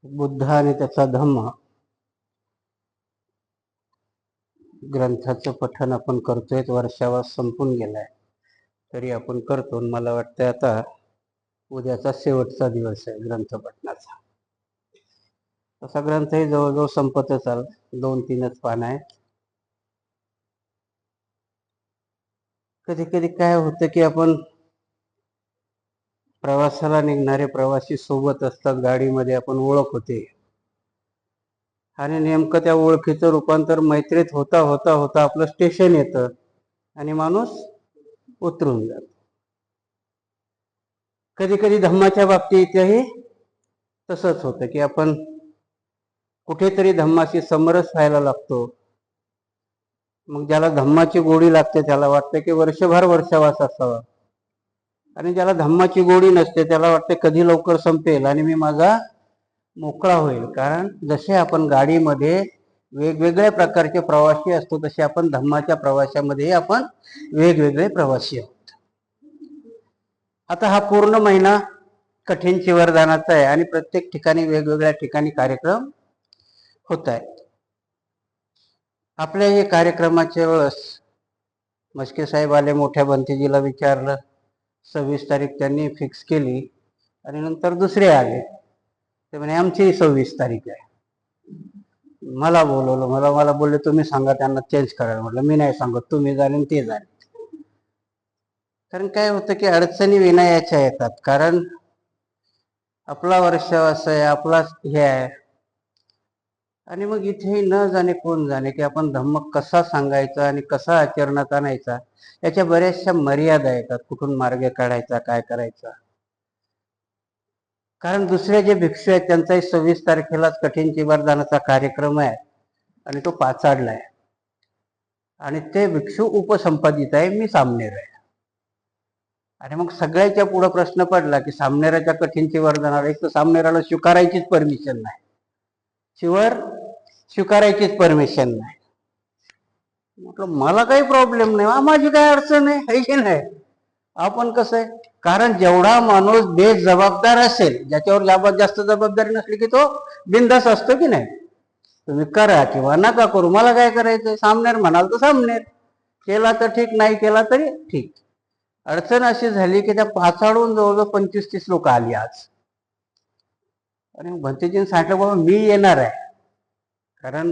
बुद्ध आणि त्याचा धम्म ग्रंथाचं पठण आपण करतोय. वर्षावर संपून गेलाय तरी आपण करतो. मला वाटतं आता उद्याचा शेवटचा दिवस आहे ग्रंथ पठणाचा. तसा ग्रंथही जवळजवळ संपतच आला. 2-3च पानं आहेत. कधी कधी काय होतं की आपण प्रवासाला निघणारे प्रवासी सोबत असतात, गाडीमध्ये आपण ओळख होते आणि नेमकं त्या ओळखीचं रूपांतर मैत्रीत होता होता होता आपलं स्टेशन येतं आणि माणूस उतरून जातो. कधी कधी धम्माच्या बाबतीतही तसंच होतं की आपण कुठेतरी धम्माशी समरस व्हायला लागतो. मग ज्याला धम्माची गोडी लागते त्याला वाटतं की वर्षभर वर्षावास असावा, आणि ज्याला धम्माची गोडी नसते त्याला वाटते कधी लवकर संपेल आणि मी माझा मोकळा होईल. कारण जसे आपण गाडीमध्ये वेगवेगळ्या प्रकारचे प्रवासी असतो तसे आपण धम्माच्या प्रवासामध्ये आपण वेगवेगळे प्रवासी आहोत. आता हा पूर्ण महिना कठीण चिवरदानाचा आहे आणि प्रत्येक ठिकाणी वेगवेगळ्या ठिकाणी कार्यक्रम होत आहेत. आपल्या या कार्यक्रमाच्या वेळेस मस्के साहेब आले, मोठ्या भंतेजीला विचारलं, 26 तारीख त्यांनी फिक्स केली आणि नंतर दुसरे आले ते म्हणे आमची 26 तारीख आहे. मला बोलवलं, मला बोलले तुम्ही सांगा त्यांना चेंज करायला. म्हटलं मी नाही सांगत, तुम्ही जाणे ते जाणे. कारण काय होतं की अडचणी विनायाच्या येतात. कारण आपला वर्षावास आहे, आपला हे आहे, आणि मग इथे न जाणे कोण जाणे की आपण धम्म कसा सांगायचा आणि कसा आचरणात आणायचा याच्या बऱ्याचशा मर्यादा येतात. कुठून मार्ग काढायचा, काय करायचा. कारण दुसरे जे भिक्षू आहेत त्यांचाही 26 तारखेलाच कठीण चिवरदानाचा कार्यक्रम आहे आणि तो पाचाडला आहे आणि ते भिक्षू उपसंपादित आहे, मी सामनेर आहे. आणि मग सगळ्याच्या पुढे प्रश्न पडला की सामनेराच्या कठीण चिवरदानाला एक तर सामनेराला स्वीकारायचीच परमिशन नाही, चिवर स्वीकारायचीच परमिशन नाही. म्हटलं मला काही प्रॉब्लेम नाही, माझी काय अडचण आहे की नाही. आपण कसं आहे, कारण जेवढा माणूस बेजबाबदार असेल, ज्याच्यावर जास्त जबाबदारी नसली की तो बिंदास असतो की नाही. तुम्ही करा किंवा नका करू, मला काय करायचंय. सामनेर म्हणाल तर सामनेर, केला तर ठीक, नाही केला तरी ठीक. अडचण अशी झाली की त्या पाचाडून जवळजवळ 25-30 लोक आली आज. आणि भंतेजीने सांगितलं बाबा मी येणार आहे, कारण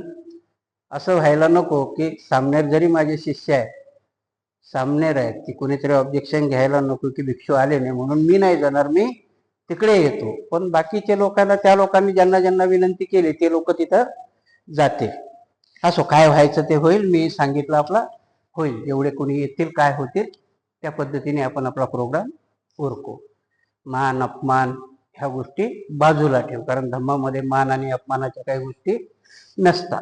असं व्हायला नको की सामनेर जरी माझे शिष्य आहे, सामनेर आहेत, की कुणीतरी ऑब्जेक्शन घ्यायला नको की भिक्षू आले नाही म्हणून मी नाही जाणार, मी तिकडे येतो. पण बाकीच्या लोकांना, त्या लोकांनी ज्यांना ज्यांना विनंती केली ते लोक तिथं जाते. असो, काय व्हायचं ते होईल. मी सांगितलं आपला होईल, जेवढे कोणी येतील काय होतील त्या पद्धतीने आपण आपला प्रोग्राम उरकू. मान अपमान ह्या गोष्टी बाजूला ठेवू, कारण धम्मामध्ये मान आणि अपमानाच्या काही गोष्टी नसतात.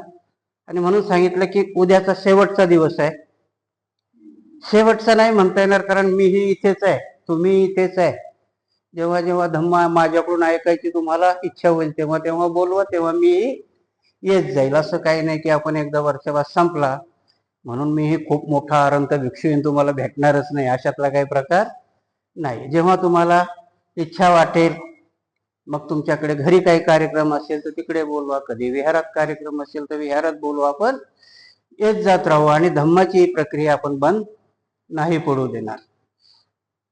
आणि म्हणून सांगितलं की उद्याचा शेवटचा दिवस आहे. शेवटचा नाही म्हणता येणार, कारण मीही इथेच आहे, तुम्ही इथेच आहे. जेव्हा जेव्हा धम्मा माझ्याकडून ऐकायची तुम्हाला इच्छा होईल तेव्हा तेव्हा बोलवा, तेव्हा मी येत जाईल. असं काही नाही की आपण एकदा वर्षावास संपला म्हणून मीही खूप मोठा अरंत भिक्षू येऊन तुम्हाला भेटणारच नाही, अशातला काही प्रकार नाही. जेव्हा तुम्हाला इच्छा वाटेल, मग तुमच्याकडे घरी काही कार्यक्रम असेल तर तिकडे बोलवा, कधी विहारात कार्यक्रम असेल तर विहारात बोलवा. आपण येत जात राहू आणि धम्माची प्रक्रिया आपण बंद नाही पडू देणार.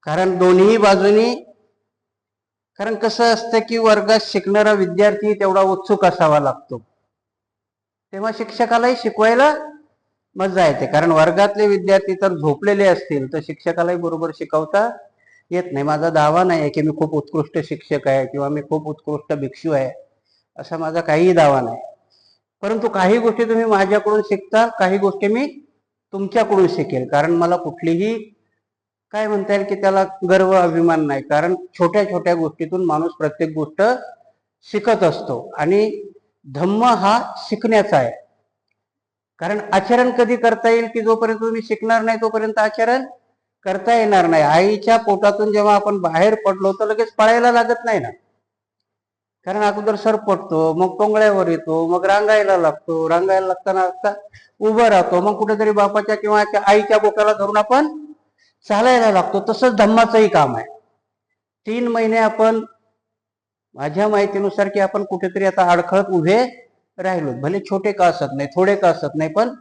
कारण दोन्ही बाजूनी, कारण कसं असतं की वर्गात शिकणारा विद्यार्थी तेवढा उत्सुक असावा लागतो, तेव्हा शिक्षकालाही शिकवायला मजा येते. कारण वर्गातले विद्यार्थी तर झोपलेले असतील तर शिक्षकालाही बरोबर शिकवता येत नाही. माझा दावा नाही आहे की मी खूप उत्कृष्ट शिक्षक आहे किंवा मी खूप उत्कृष्ट भिक्षू आहे, असा माझा काहीही दावा नाही. परंतु काही गोष्टी तुम्ही माझ्याकडून शिकता, काही गोष्टी मी तुमच्याकडून शिकेल. कारण मला कुठलीही काय म्हणता येईल की त्याला गर्व अभिमान नाही, कारण छोट्या छोट्या गोष्टीतून माणूस प्रत्येक गोष्ट शिकत असतो आणि धम्म हा शिकण्याचा आहे. कारण आचरण कधी करता येईल की जोपर्यंत तुम्ही शिकणार नाही तोपर्यंत आचरण करता येणार नाही. आईच्या पोटातून जेव्हा आपण बाहेर पडलो तर लगेच पळायला लागत नाही ना, कारण अगोदर सरपटतो, मग टोंगळ्यावर येतो, मग रांगायला लागतो, रांगायला लागताना उभं राहतो, मग कुठेतरी बापाच्या किंवा आईच्या बोटाला धरून आपण चालायला लागतो. तसंच धम्माचंही काम आहे. 3 महिने आपण माझ्या माहितीनुसार की आपण कुठेतरी आता अडखळत उभे राहिलो, भले छोटे का असत नाही, थोडे का असत नाही, पण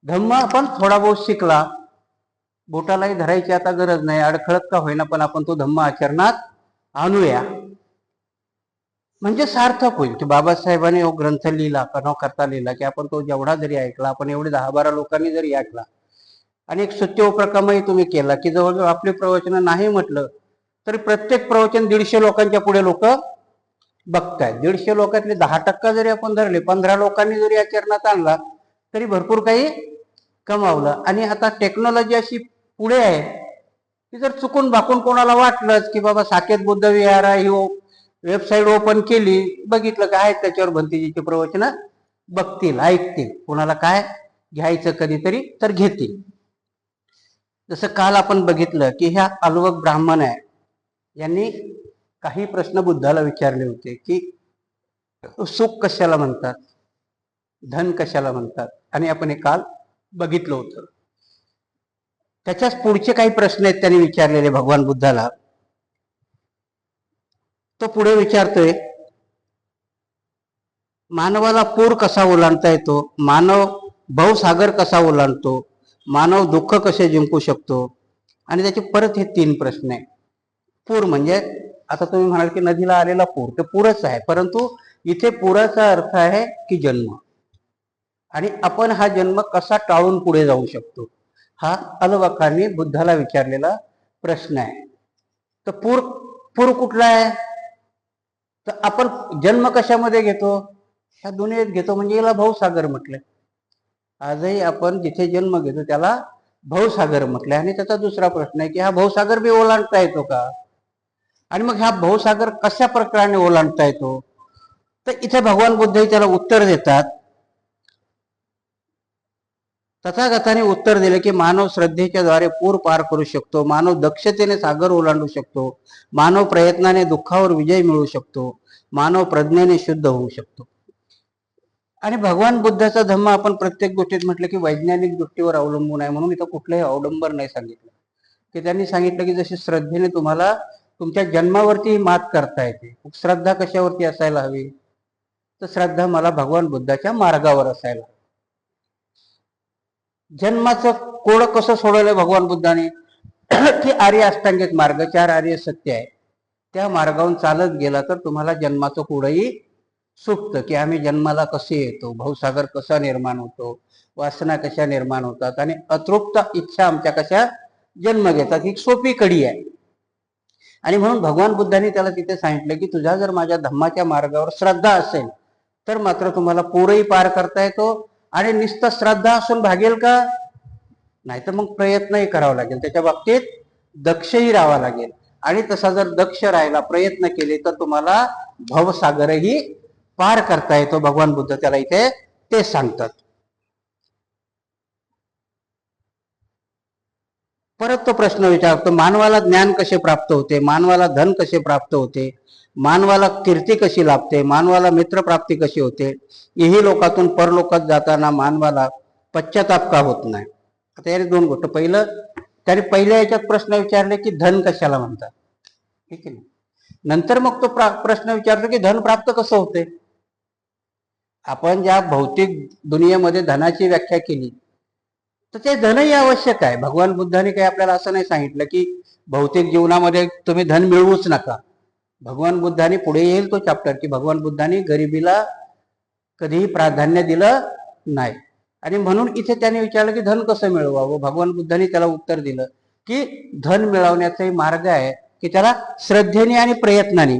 धम्म आपण थोडा बहुत शिकला, बोटालाही धरायची आता गरज नाही, अडखळत का होईना पण आपण तो धम्म आचरणात आणूया, म्हणजे सार्थक होईल. की बाबासाहेबांनी ग्रंथ लिहिला का न करता लिहिला की आपण तो जेवढा जरी ऐकला, आपण एवढे 10-12 लोकांनी जरी ऐकला आणि एक स्तुत्य उपक्रमही तुम्ही केला की जवळजवळ आपले प्रवचन नाही म्हटलं तरी प्रत्येक प्रवचन 150 लोकांच्या पुढे लोक बघतायत. 150 लोकांतले 10% जरी आपण धरले, 15 लोकांनी जरी आचरणात आणला तरी भरपूर काही कमावलं. आणि आता टेक्नॉलॉजी अशी पुढे आहे की जर चुकून भाकून कोणाला वाटलंच की बाबा साकेत बुद्ध विहार ही वेबसाईट ओपन केली, बघितलं काय त्याच्यावर भंतीजीचे प्रवचन बघतील, ऐकतील, कोणाला काय घ्यायचं कधीतरी तर घेतील. जसं काल आपण बघितलं की ह्या अलवक ब्राह्मण आहे, यांनी काही प्रश्न बुद्धाला विचारले होते की सुख कशाला म्हणतात, धन कशाला म्हणतात, आणि आपण हे काल बघितलं होतं. त्याच्याच पुढचे काही प्रश्न आहेत त्यांनी विचारलेले भगवान बुद्धाला. तो पुढे विचारतोय, मानवाला पूर कसा ओलांडता येतो, मानव भवसागर कसा ओलांडतो, मानव दुःख कसे जिंकू शकतो, आणि त्याचे परत हे 3 प्रश्न आहे. पूर म्हणजे आता तुम्ही म्हणाल की नदीला आलेला पूर, ते पूरच आहे, परंतु इथे पुराचा अर्थ आहे की जन्म, आणि आपण हा जन्म कसा टाळून पुढे जाऊ शकतो, हा अलवकांनी बुद्धाला विचारलेला प्रश्न आहे. तर पूर पूर कुठला आहे, तर आपण जन्म कशामध्ये घेतो, ह्या दुनियेत घेतो, म्हणजे याला भवसागर म्हटलंय. आजही आपण जिथे जन्म घेतो त्याला भवसागर म्हटलंय. आणि त्याचा दुसरा प्रश्न आहे की हा भवसागर बी ओलांडता येतो का, आणि मग हा भवसागर कशा प्रकारे ओलांडता येतो. तर इथे भगवान बुद्ध त्याला उत्तर देतात. तथागताने उत्तर दिले की मानव श्रद्धेच्या द्वारे पूर पार करू शकतो, मानव दक्षतेने सागर ओलांडू शकतो, मानव प्रयत्नाने दुःखावर विजय मिळवू शकतो, मानव प्रज्ञेने शुद्ध होऊ शकतो. आणि भगवान बुद्धाचा धम्म आपण प्रत्येक गोष्टीत म्हटलं की वैज्ञानिक दृष्टीवर अवलंबून आहे, म्हणून इथं कुठलंही अवडंबर नाही सांगितलं. की त्यांनी सांगितलं की जशी श्रद्धेने तुम्हाला तुमच्या जन्मावरती मात करता येते, श्रद्धा कशावरती असायला हवी, तर श्रद्धा मला भगवान बुद्धाच्या मार्गावर असायला. जन्माचं कोड कसं सोडवलंय भगवान बुद्धाने की आर्य अष्टांगिक मार्ग, 4 आर्य सत्य आहे, त्या मार्गावरून चालत गेला तर तुम्हाला जन्माचं कोडही सुटतं. की आम्ही जन्माला कसे येतो, भवसागर कसा निर्माण होतो, वासना कशा निर्माण होतात, आणि अतृप्त इच्छा आमच्या कशा जन्म घेतात, ही सोपी कडी आहे. आणि म्हणून भगवान बुद्धांनी त्याला तिथे सांगितलं की तुझ्या जर माझ्या धम्माच्या मार्गावर श्रद्धा असेल तर मात्र तुम्हाला पूरही पार करता येतो. आणि नुसतं श्रद्धा असून भागेल का, नाही तर मग प्रयत्नही करावा लागेल, त्याच्या बाबतीत दक्षही राहावा लागेल. आणि तसा जर दक्ष राहायला प्रयत्न केले तर तुम्हाला भवसागरही पार करता येतो. भगवान बुद्ध त्याला इथे ते सांगतात. परत तो प्रश्न विचारतो, मानवाला ज्ञान कसे प्राप्त होते, मानवाला धन कसे प्राप्त होते, मानवाला कीर्ती कशी लाभते, मानवाला मित्र प्राप्ती कशी होते, इही लोकातून परलोकात जाताना मानवाला पश्चाताप का होत नाही. आता याने 2 गोष्ट, त्याने पहिल्या याच्यात प्रश्न विचारले की धन कशाला म्हणतात, ठीक आहे. नंतर मग तो प्रश्न विचारतो की धन प्राप्त कसं होते. आपण ज्या भौतिक दुनियेमध्ये धनाची व्याख्या केली तर ते धनही आवश्यक आहे. भगवान बुद्धाने काही आपल्याला असं नाही सांगितलं की भौतिक जीवनामध्ये तुम्ही धन मिळवूच नका. भगवान बुद्धाने पुढे येईल तो चॅप्टर की भगवान बुद्धाने गरिबीला कधीही प्राधान्य दिलं नाही. आणि म्हणून इथे त्याने विचारलं की धन कसं मिळवावं. भगवान बुद्धाने त्याला उत्तर दिलं की धन मिळवण्याचा मार्ग आहे की त्याला श्रद्धेने आणि प्रयत्नाने.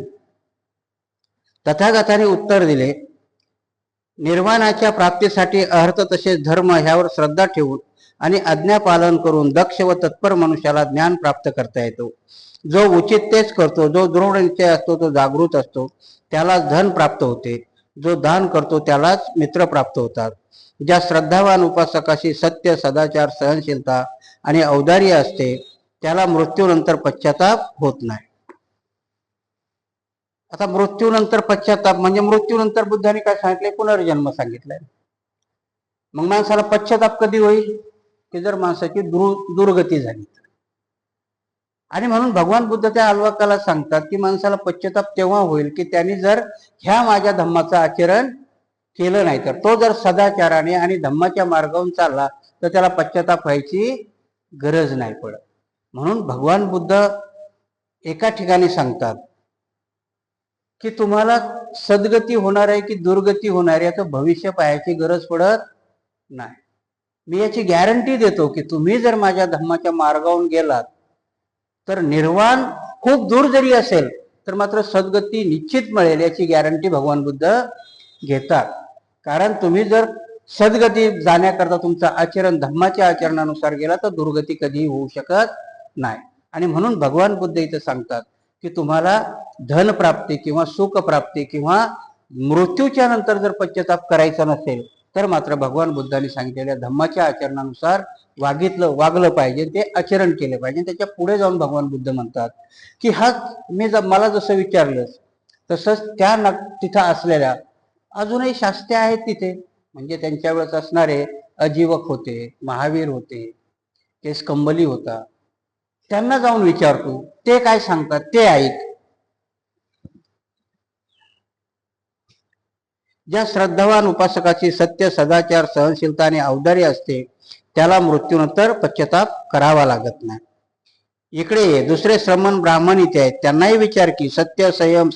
तथागताने उत्तर दिले, निर्वाणाच्या प्राप्तीसाठी अर्थ तसेच धर्म ह्यावर श्रद्धा ठेवून आणि आज्ञा पालन करून दक्ष व तत्पर मनुष्याला ज्ञान प्राप्त करता येतो. जो उचित तेच करतो, जो दृढ निश्चय असतो, तो जागृत असतो, त्यालाच धन प्राप्त होते. जो दान करतो त्यालाच मित्र प्राप्त होतात. ज्या श्रद्धावान उपासकाशी सत्य, सदाचार, सहनशीलता आणि औदार्य असते त्याला मृत्यूनंतर पश्चाताप होत नाही. आता मृत्यूनंतर पश्चाताप म्हणजे मृत्यूनंतर बुद्धाने काय सांगितले, पुनर्जन्म सांगितलाय. मग माणसाला पश्चाताप कधी होईल की जर माणसाची दुर्गती झाली. आणि म्हणून भगवान बुद्ध त्या अलवाकाला सांगतात की माणसाला पश्चाताप तेव्हा होईल की त्यांनी जर ह्या माझ्या धम्माचं आचरण केलं नाही. तर तो जर सदाचाराने आणि धम्माच्या मार्गावरून चालला तर त्याला पश्चाताप व्हायची गरज नाही पडत. म्हणून भगवान बुद्ध एका ठिकाणी सांगतात की तुम्हाला सद्गती होणार आहे की दुर्गती होणार आहे याचं भविष्य पाहायची गरज पडत नाही. मी याची गॅरंटी देतो की तुम्ही जर माझ्या धम्माच्या मार्गावरून गेलात तर निर्वाण खूप दूर जरी असेल तर मात्र सद्गती निश्चित मिळेल याची गॅरंटी भगवान बुद्ध घेतात. कारण तुम्ही जर सद्गती जाण्याकरता तुमचं आचरण धम्माच्या आचरणानुसार गेला तर दुर्गती कधीही होऊ शकत नाही. आणि म्हणून भगवान बुद्ध इथं सांगतात की तुम्हाला धन प्राप्ती किंवा सुख प्राप्ती किंवा मृत्यूच्या नंतर जर पश्चाताप करायचा नसेल तर मात्र भगवान बुद्धांनी सांगितलेल्या धम्माच्या आचरणानुसार वागलं पाहिजे, ते आचरण केले पाहिजे. त्याच्या पुढे जाऊन भगवान बुद्ध म्हणतात की हा मला जसं विचारलं तसंच त्या तिथं असलेल्या अजूनही शास्त्रे आहेत तिथे, म्हणजे त्यांच्या वेळेस असणारे अजीवक होते, महावीर होते, केसकंबली होता, त्यांना जाऊन विचारतो, ते काय सांगतात ते ऐक. ज्या श्रद्धावान उपासकाची सत्य, सदाचार, सहनशीलता आणि औदार्य असते त्याला मृत्यूनंतर पश्चाताप करावा लागत नाही. इकडे ये, दुसरे श्रमण ब्राह्मण इथे आहेत, त्यांनाही विचार की सत्य, संयम,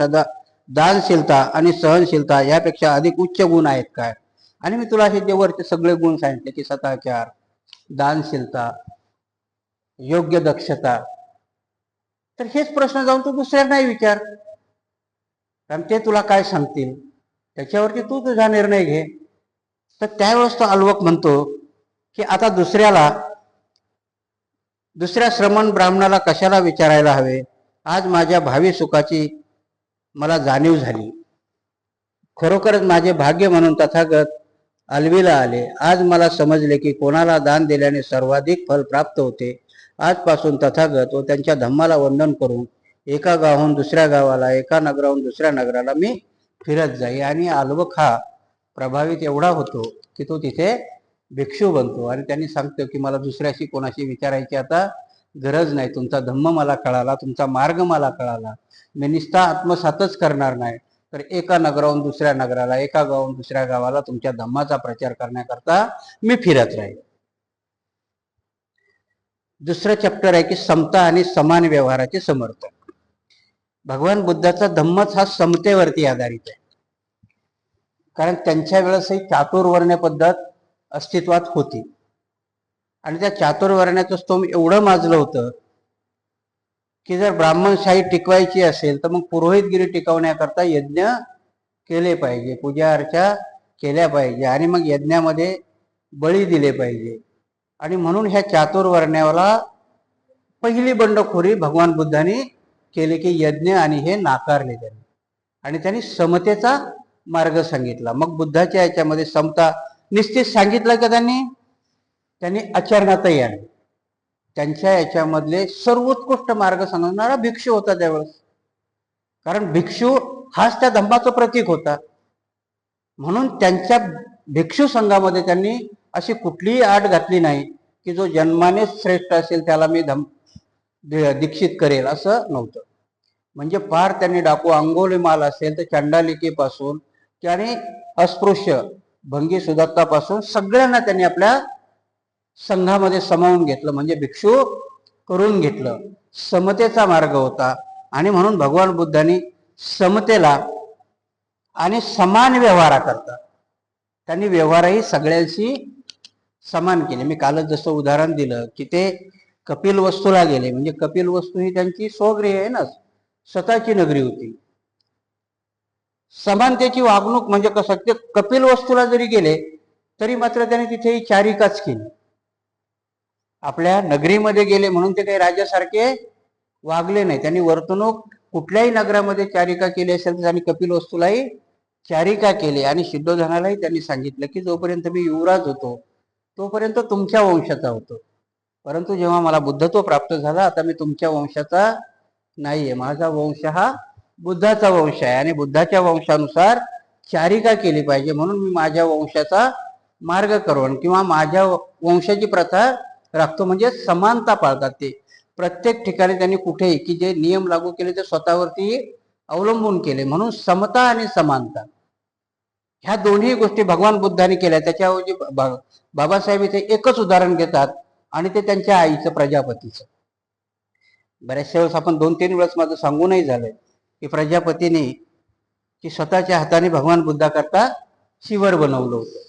दानशीलता आणि सहनशीलता यापेक्षा अधिक उच्च गुण आहेत काय. आणि मी तुला हे जे वरचे सगळे गुण सांगितले की सदाचार, दानशीलता, योग्य दक्षता, तर हेच प्रश्न जाऊन तू दुसऱ्यांनाही विचार, कारण ते तुला काय सांगतील त्याच्यावरती तू तुझा निर्णय घे. तर त्यावेळेस तो अलवक म्हणतो की आता दुसऱ्या श्रमण ब्राह्मणाला कशाला विचारायला हवे. आज माझ्या भावी सुखाची मला जाणीव झाली. खरोखरच माझे भाग्य म्हणून तथागत अलवीला आले. आज मला समजले की कोणाला दान दिल्याने सर्वाधिक फल प्राप्त होते. आजपासून तथागत व त्यांच्या धम्माला वंदन करून एका गावाहून दुसऱ्या गावाला, एका नगराहून दुसऱ्या नगराला मी फिरत जाई. आणि अलवक हा प्रभावित एवढा होतो की तो तिथे भिक्षू बनतो आणि त्यांनी सांगतो की मला दुसऱ्याशी कोणाशी विचारायची आता गरज नाही. तुमचा धम्म मला कळाला, तुमचा मार्ग मला कळाला. मी निष्ठा आत्मसातच करणार नाही, तर एका नगराहून दुसऱ्या नगराला, एका गावाहून दुसऱ्या गावाला तुमच्या धम्माचा प्रचार करण्याकरता मी फिरत राहील. दुसरं चॅप्टर आहे की समता आणि समान व्यवहाराचे समर्थन. भगवान बुद्धाचा धम्मच हा समतेवरती आधारित आहे. कारण त्यांच्या वेळेसही चातुर्वर्ण्य पद्धत अस्तित्वात होती आणि त्या चातुर्वर्ण्याचं स्तोम एवढं माजलं होतं की जर ब्राह्मणशाही टिकवायची असेल तर मग पुरोहितगिरी टिकवण्याकरता यज्ञ केले पाहिजे, पूजा अर्चा केल्या पाहिजे आणि मग यज्ञामध्ये बळी दिले पाहिजे. आणि म्हणून ह्या चातुर्वर्ण्याला पहिली बंडखोरी भगवान बुद्धांनी केले की यज्ञ आणि हे नाकारले त्यांनी आणि त्यांनी समतेचा मार्ग सांगितला. मग बुद्धाच्या याच्यामध्ये समता निश्चित सांगितलं का त्यांनी आचरणातही आणली. त्यांच्या याच्यामधले सर्वोत्कृष्ट मार्ग सांगणारा भिक्षू होता त्यावेळेस, कारण भिक्षू हाच त्या धम्माचं प्रतीक होता. म्हणून त्यांच्या भिक्षू संघामध्ये त्यांनी अशी कुठलीही आट घातली नाही की जो जन्माने श्रेष्ठ असेल त्याला मी दीक्षित करेल, असं नव्हतं. म्हणजे फार त्यांनी डाकू अंगोलीमाल असेल तर चंडालिकेपासून त्याने अस्पृश्य भंगी सुदत्तापासून सगळ्यांना त्यांनी आपल्या संघामध्ये समावून घेतलं, म्हणजे भिक्षू करून घेतलं. समतेचा मार्ग होता आणि म्हणून भगवान बुद्धांनी समतेला आणि समान व्यवहाराकरता त्यांनी व्यवहारही सगळ्यांशी समान केले. मी कालच जसं उदाहरण दिलं की ते कपिल वस्तूला गेले, म्हणजे कपिल वस्तू ही त्यांची स्वगृह आहे ना, स्वतःची नगरी होती. समानतेची वागणूक म्हणजे कसं, ते कपिल वस्तूला जरी गेले तरी मात्र त्याने तिथे चारिकाच केली. आपल्या नगरीमध्ये गेले म्हणून ते काही राजासारखे वागले नाही. त्यांनी वर्तणूक कुठल्याही नगरामध्ये चारिका केली असेल तर त्यांनी कपिल वस्तूलाही चारिका केली. आणि सिद्धोधनालाही त्यांनी सांगितलं की जोपर्यंत मी युवराज होतो तोपर्यंत तुमच्या वंशाचा होतो, परंतु जेव्हा मला बुद्धत्व प्राप्त झाला आता मी तुमच्या वंशाचा नाहीये, माझा वंश हा बुद्धाचा वंश आहे आणि बुद्धाच्या वंशानुसार चारिका केली पाहिजे. म्हणून मी माझ्या वंशाचा मार्ग करवण किंवा माझ्या वंशाची प्रथा राखतो, म्हणजे समानता पाळतात ते. प्रत्येक ठिकाणी त्यांनी कुठेही की जे नियम लागू केले ते स्वतःवरती अवलंबून केले. म्हणून समता आणि समानता ह्या दोन्ही गोष्टी भगवान बुद्धांनी केल्या. त्याच्याऐवजी बाबासाहेब इथे एकच उदाहरण घेतात आणि ते त्यांच्या आईचं प्रजापतीचं. बऱ्याचशा वेळेस आपण 2-3 वेळेस माझं सांगूनही झालंय की प्रजापतीने की स्वतःच्या हाताने भगवान बुद्धाकरता शिवर बनवलं होतं.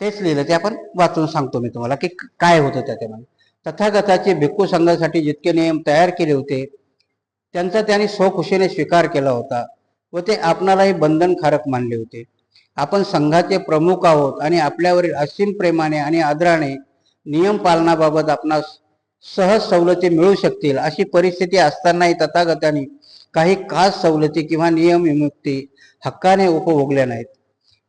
तेच लिहिलं, ते आपण वाचून सांगतो मी तुम्हाला की काय होतं त्याच्यामध्ये. तथागताचे भिक्खू संघासाठी जितके नियम तयार केले होते त्यांचा त्यांनी स्वखुशीने स्वीकार केला होता व ते आपणालाही बंधनकारक मानले होते. आपण संघाचे प्रमुख आहोत आणि आपल्यावरील असीम प्रेमाने आणि आदराने नियम पालनाबाबत आपणास सहज सवलती मिळू शकतील अशी परिस्थिती असतानाही तथागतांनी काही खास सवलती किंवा नियम विमुक्ती हक्काने उपभोगल्या नाहीत.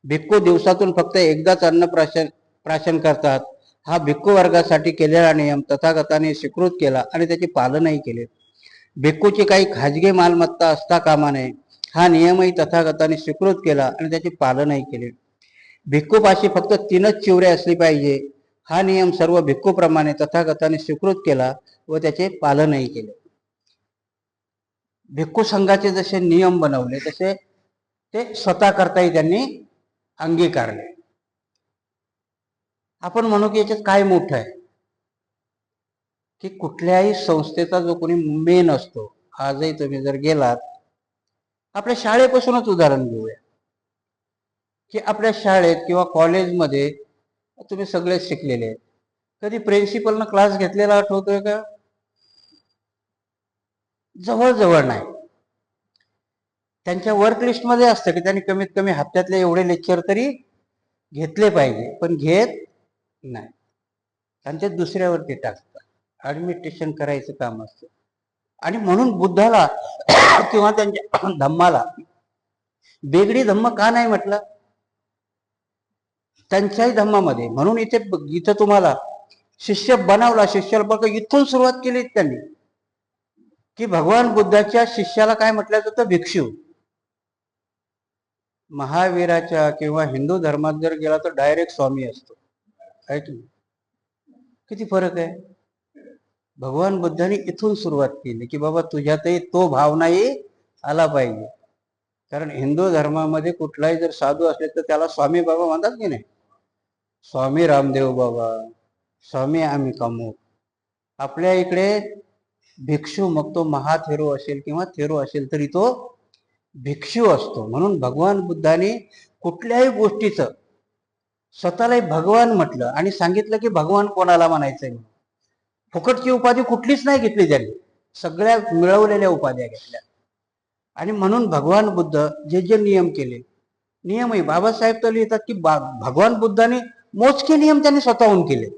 भिक्खू दिवसातून फक्त एकदाच अन्न प्राशन करतात. हा भिक्खू वर्गासाठी केलेला नियम तथागताने स्वीकृत केला आणि त्याचे पालनही केले. भिक्खूची काही खाजगी मालमत्ता असता कामा नये हा नियमही तथागताने स्वीकृत केला आणि त्याचे पालनही केले. भिक्खूपाशी फक्त 3च चिवरे असली पाहिजे हा नियम सर्व भिक्खूप्रमाणे तथागताने स्वीकृत केला व त्याचे पालनही केले. भिक्खू संघाचे जसे नियम बनवले तसे ते स्वतः करताही त्यांनी अंगीकारले. आपण म्हणू की याच्यात काय मोठं आहे की कुठल्याही संस्थेचा जो कोणी मेन असतो, आजही तुम्ही जर गेलात, आपल्या शाळेपासूनच उदाहरण घेऊया की आपल्या शाळेत किंवा कॉलेजमध्ये तुम्ही सगळे शिकलेले आहेत. कधी प्रिन्सिपलनं क्लास घेतलेला आठवतोय का? जवळजवळ नाही. त्यांच्या वर्क लिस्टमध्ये असतं की त्यांनी कमीत कमी हप्त्यातले एवढे लेक्चर तरी घेतले पाहिजे, पण घेत नाही. त्यांच्या दुसऱ्यावरती टाकतात, ऍडमिनिस्ट्रेशन करायचं काम असतं. आणि म्हणून बुद्धाला किंवा त्यांच्या धम्माला बेगडी धम्म का नाही म्हटलं? त्यांच्याही धम्मामध्ये म्हणून इथं तुम्हाला शिष्य बनवला. शिष्याला बघा इथून सुरुवात केली त्यांनी की भगवान बुद्धाच्या शिष्याला काय म्हटलं जातं? भिक्षू. महावीराच्या किंवा हिंदू धर्मात जर गेला तर डायरेक्ट स्वामी असतो. आहे की किती फरक आहे? भगवान बुद्धांनी इथून सुरुवात केली की बाबा तुझ्यातही तो भाव नाही आला पाहिजे. कारण हिंदू धर्मामध्ये कुठलाही जर साधू असले तर त्याला स्वामी बाबा म्हणतात की नाही? स्वामी रामदेव बाबा, स्वामी आम्ही कामू. आपल्या इकडे भिक्षू, मग तो महाथेरो असेल किंवा थेरो असेल तरी तो भिक्षू असतो. म्हणून भगवान बुद्धाने कुठल्याही गोष्टीचं स्वतःलाही भगवान म्हटलं आणि सांगितलं की भगवान कोणाला म्हणायचंय. फुकटची उपाधी कुठलीच नाही घेतली त्यांनी, सगळ्या मिळवलेल्या उपाध्या घेतल्या. आणि म्हणून भगवान बुद्ध जे जे नियम केले, नियमही बाबासाहेब तर लिहितात की भगवान बुद्धाने मोजके नियम त्यांनी स्वतःहून केले.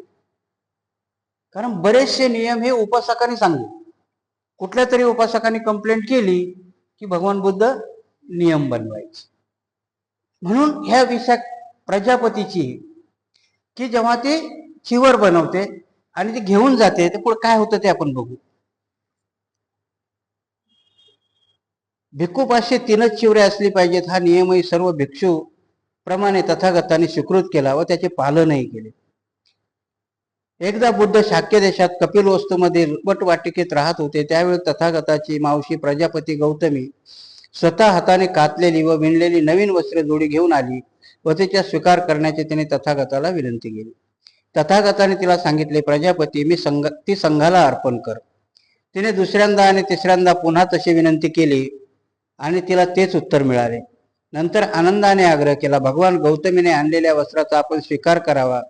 कारण बरेचसे नियम हे उपासकांनी सांगले. कुठल्या तरी उपासकांनी कंप्लेंट केली की भगवान बुद्ध नियम बनवायचे. म्हणून ह्या विषय प्रजापतीची की जेव्हा ते चिवर बनवते आणि ते घेऊन जाते तर पुढे काय होतं ते आपण बघू. भिक्खूपाशी 3च चिवरे असली पाहिजेत हा नियमही सर्व भिक्षू प्रमाणे तथागताने स्वीकृत केला व त्याचे पालनही केले. एकदा बुद्ध शाक्य देशात कपिलवस्तूमधील वटवाटिकेत राहत होते. त्यावेळी तथागताची मावशी प्रजापती गौतमी स्वतः हाताने कातलेली व विणलेली नवीन वस्त्र जोडी घेऊन आली व तिचा स्वीकार करण्याची तिने तथागताला विनंती केली. तथागताने तिला सांगितले, प्रजापती ती संघाला अर्पण कर. तिने दुसऱ्यांदा आणि तिसऱ्यांदा पुन्हा तशी विनंती केली आणि तिला तेच उत्तर मिळाले. नंतर आनंदाने आग्रह केला, भगवान गौतमीने आणलेल्या वस्त्राचा आपण स्वीकार करावा.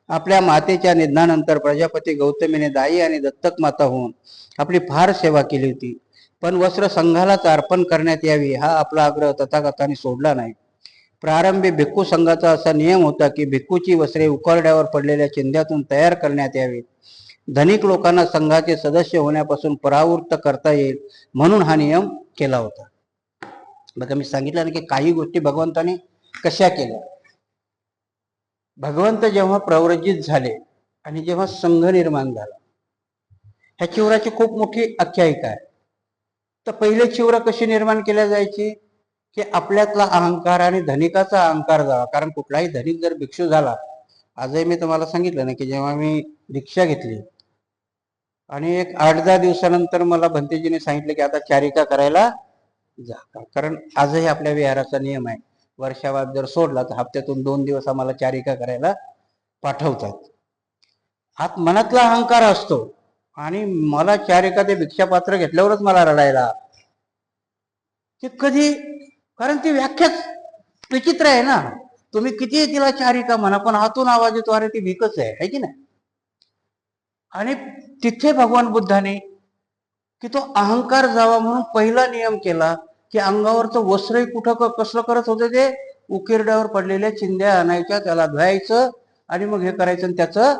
आपल्या मातेच्या निधनानंतर प्रजापती गौतमीने दाई आणि दत्तक माता होऊन आपली फार सेवा केली होती, पण वस्त्र संघालाच अर्पण करण्यात यावी हा आपला आग्रह तथागताने सोडला नाही. प्रारंभी भिक्खू संघाचा असा नियम होता की भिक्खूची वस्त्रे उकरड्यावर पडलेल्या चिंध्यातून तयार करण्यात यावी. धनिक लोकांना संघाचे सदस्य होण्यापासून परावृत्त करता येईल म्हणून हा नियम केला होता. बघा, मी सांगितलं ना की काही गोष्टी भगवंताने कशा केल्या. भगवंत जेव्हा प्रव्रजित झाले आणि जेव्हा संघ निर्माण झाला, ह्या चिवराची खूप मोठी आख्यायिका आहे. तर पहिले चिवर कशी निर्माण केल्या जायची की आपल्यातला अहंकार आणि धनिकाचा अहंकार जावा. कारण कुठलाही धनिक जर भिक्षू झाला, आजही मी तुम्हाला सांगितलं ना की जेव्हा मी रिक्षा घेतली आणि एक 8-10 दिवसानंतर मला भंतेजीने सांगितलं की आता चारिका करायला जा. कारण आजही आपल्या विहाराचा नियम आहे, वर्षावाद जर सोडला तर हप्त्यातून 2 दिवस आम्हाला चारिका करायला पाठवतात. हात मनातला अहंकार असतो आणि मला चारिका ते भिक्षापात्र घेतल्यावरच मला रडायला की कधी, कारण ती व्याख्याच विचित्र आहे ना. तुम्ही किती तिला चारिका म्हणा, पण हातून आवाज येतो अरे ती भिकच आहे की नाही. आणि तिथे भगवान बुद्धाने की तो अहंकार जावा म्हणून पहिला नियम केला की अंगावरचं वस्त्रही कुठं कसलं करत होते ते उकिरड्यावर पडलेल्या चिंध्या आणायच्या, त्याला धुवायचं आणि मग हे करायचं आणि त्याचं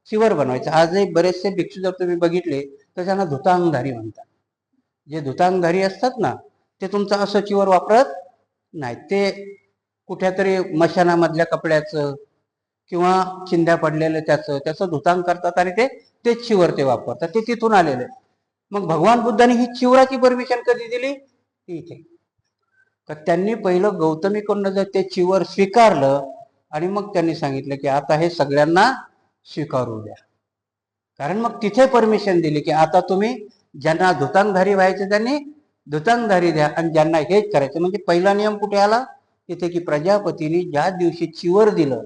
चिवर बनवायचं. आजही बरेचसे भिक्षू जर तुम्ही बघितले तर त्यांना धुतांगधारी म्हणतात. जे धुतांगधारी असतात ना ते तुमचं असं चिवर वापरत नाही, ते कुठ्या तरी मशानामधल्या कपड्याचं किंवा चिंध्या पडलेलं त्याचं धुतांग करतात आणि तेच चिवर ते वापरतात. ते तिथून आलेले. मग भगवान बुद्धांनी ही चिवराची परमिशन कधी दिली इथे, तर त्यांनी पहिलं गौतमीकडून जर ते चिवर स्वीकारलं आणि मग त्यांनी सांगितलं की आता हे सगळ्यांना स्वीकारू द्या. कारण मग तिथे परमिशन दिली की आता तुम्ही ज्यांना धुतांगधारी व्हायचे त्यांनी धुतांगधारी द्या आणि ज्यांना हेच करायचं. म्हणजे पहिला नियम कुठे आला तिथे की प्रजापतीने ज्या दिवशी चिवर दिलं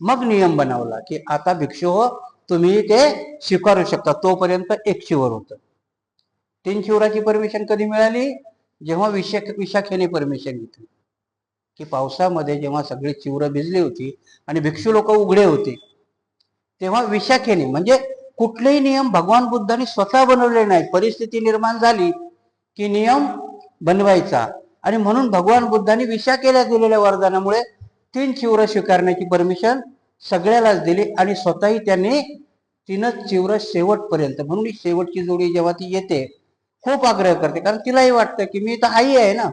मग नियम बनवला की आता भिक्षू हो तुम्ही ते स्वीकारू शकता. तोपर्यंत एक चिवर होतं. 3 चिवराची परमिशन कधी मिळाली, जेव्हा विशाखेने परमिशन घेतली की पावसामध्ये जेव्हा सगळी चिवर भिजली होती आणि भिक्षू लोक उघडे होते तेव्हा विशाखेने, म्हणजे कुठलेही नियम भगवान बुद्धांनी स्वतः बनवले नाही, परिस्थिती निर्माण झाली की नियम बनवायचा. आणि म्हणून भगवान बुद्धांनी विशाखेला दिलेल्या वरदानामुळे 3 चिवर स्वीकारण्याची परमिशन सगळ्यालाच दिली आणि स्वतःही त्यांनी 3च चिवर शेवटपर्यंत. म्हणून ही शेवटची जोडी जेव्हा ती येते खूप आग्रह करते, कारण तिलाही वाटतं की मी तर आई आहे ना.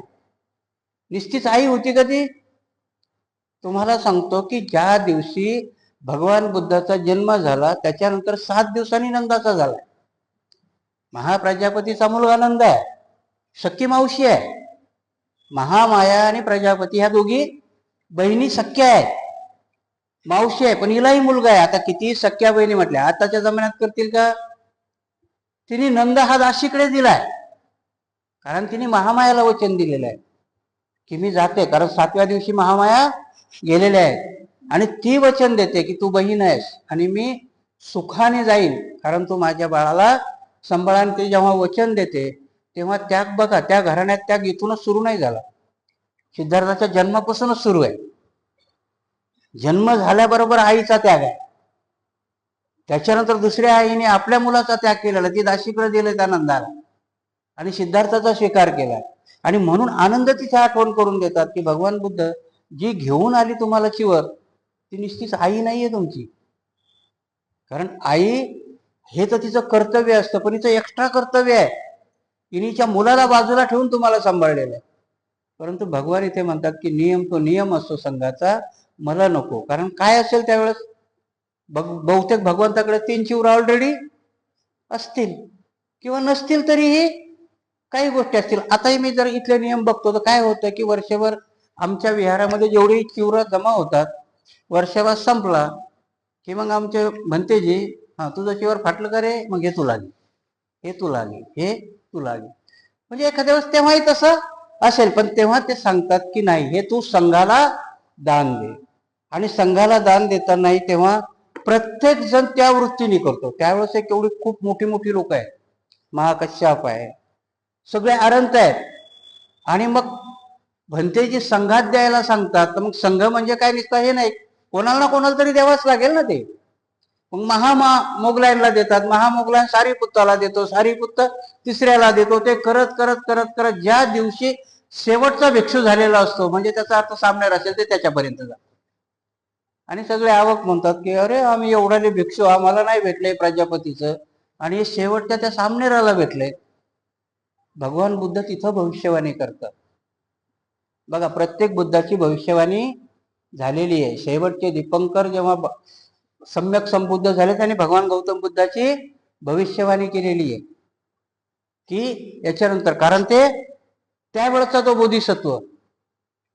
निश्चित आई होती का ती? तुम्हाला सांगतो की ज्या दिवशी भगवान बुद्धाचा जन्म झाला त्याच्यानंतर 7 दिवसांनी नंदाचा झाला. महाप्रजापतीचा मुलगा नंद आहे, सख्खी मावशी आहे. महामाया आणि प्रजापती ह्या दोघी बहिणी सख्या आहेत, मावशी आहे, पण हिलाही मुलगा आहे. आता किती सख्या बहिणी म्हटल्या आताच्या जमान्यात करतील का? तिने नंद हा दाशीकडे दिलाय, कारण तिने महामायाला वचन दिलेलं आहे की मी जाते. कारण 7व्या दिवशी महामाया गेलेल्या आहेत आणि ती वचन देते की तू बहीण आहेस आणि मी सुखाने जाईन, कारण तू माझ्या बाळाला सांभाळान. ते जेव्हा वचन देते तेव्हा त्याग बघा, त्या घराण्यात त्याग इथूनच सुरू नाही झाला, सिद्धार्थाच्या जन्मापासूनच सुरू आहे. जन्म झाल्याबरोबर आईचा त्याग आहे, त्याच्यानंतर दुसऱ्या आईने आपल्या मुलाचा त्याग केलेला, ती दाशीकडे दिले त्या नंदाला आणि सिद्धार्थाचा स्वीकार केला. आणि म्हणून आनंद तिथे आठवण करून देतात की भगवान बुद्ध जी घेऊन आली तुम्हाला चिवर ती निश्चित आई नाहीये तुमची. कारण आई हे तर तिचं कर्तव्य असतं, पण हिचं एक्स्ट्रा कर्तव्य आहे, तिच्या मुलाला बाजूला ठेवून तुम्हाला सांभाळलेलं आहे. परंतु भगवान इथे म्हणतात की नियम तो नियम असतो संघाचा, मला नको. कारण काय असेल त्यावेळेस बहुतेक भगवंताकडे 3 चिवर ऑलरेडी असतील किंवा नसतील तरीही काही गोष्टी असतील. आताही मी जर इथले नियम बघतो तर काय होतं की वर्षभर आमच्या विहारामध्ये जेवढी चिवर जमा होतात, वर्षभर संपला की मग आमचे म्हणतेजी हा तुझं चिवर फाटलं का रे, मग हे तुला घे, हे तुला घे, हे तुला घे. म्हणजे एखाद्या वेळेस तेव्हाही तसं असेल, पण तेव्हा ते सांगतात की नाही हे तू संघाला दान दे. आणि संघाला दान देतानाही तेव्हा प्रत्येक जण त्या वृत्तीने करतो. त्यावेळेस एक एवढी खूप मोठी मोठी लोक आहेत, महाकश्यप आहे, सगळे अरंत आहेत. आणि मग भंतेजी संघात द्यायला सांगतात, तर मग संघ म्हणजे काय नुसतं हे नाही, कोणाला ना कोणाला तरी द्यावाच लागेल ना ते. मग मोगलांना देतात, महामोगलान सारीपुत्ताला देतो, सारीपुत्त तिसऱ्याला देतो. ते करत करत करत करत ज्या दिवशी शेवटचा भिक्षू झालेला असतो, म्हणजे त्याचा अर्थ सामने असेल ते त्याच्यापर्यंत जा. आणि सगळे आवक म्हणतात की अरे आम्ही एवढाले भिक्षू आम्हाला नाही भेटले प्रजापतीचं, आणि शेवटच्या त्या सामनेराला भेटले. भगवान बुद्ध तिथं भविष्यवाणी करतात बघा. प्रत्येक बुद्धाची भविष्यवाणी झालेली आहे. शेवटचे दीपंकर जेव्हा सम्यक संबुद्ध झाले त्यांनी भगवान गौतम बुद्धाची भविष्यवाणी केलेली आहे की याच्यानंतर, कारण ते त्यावेळेचा तो बोधिसत्व,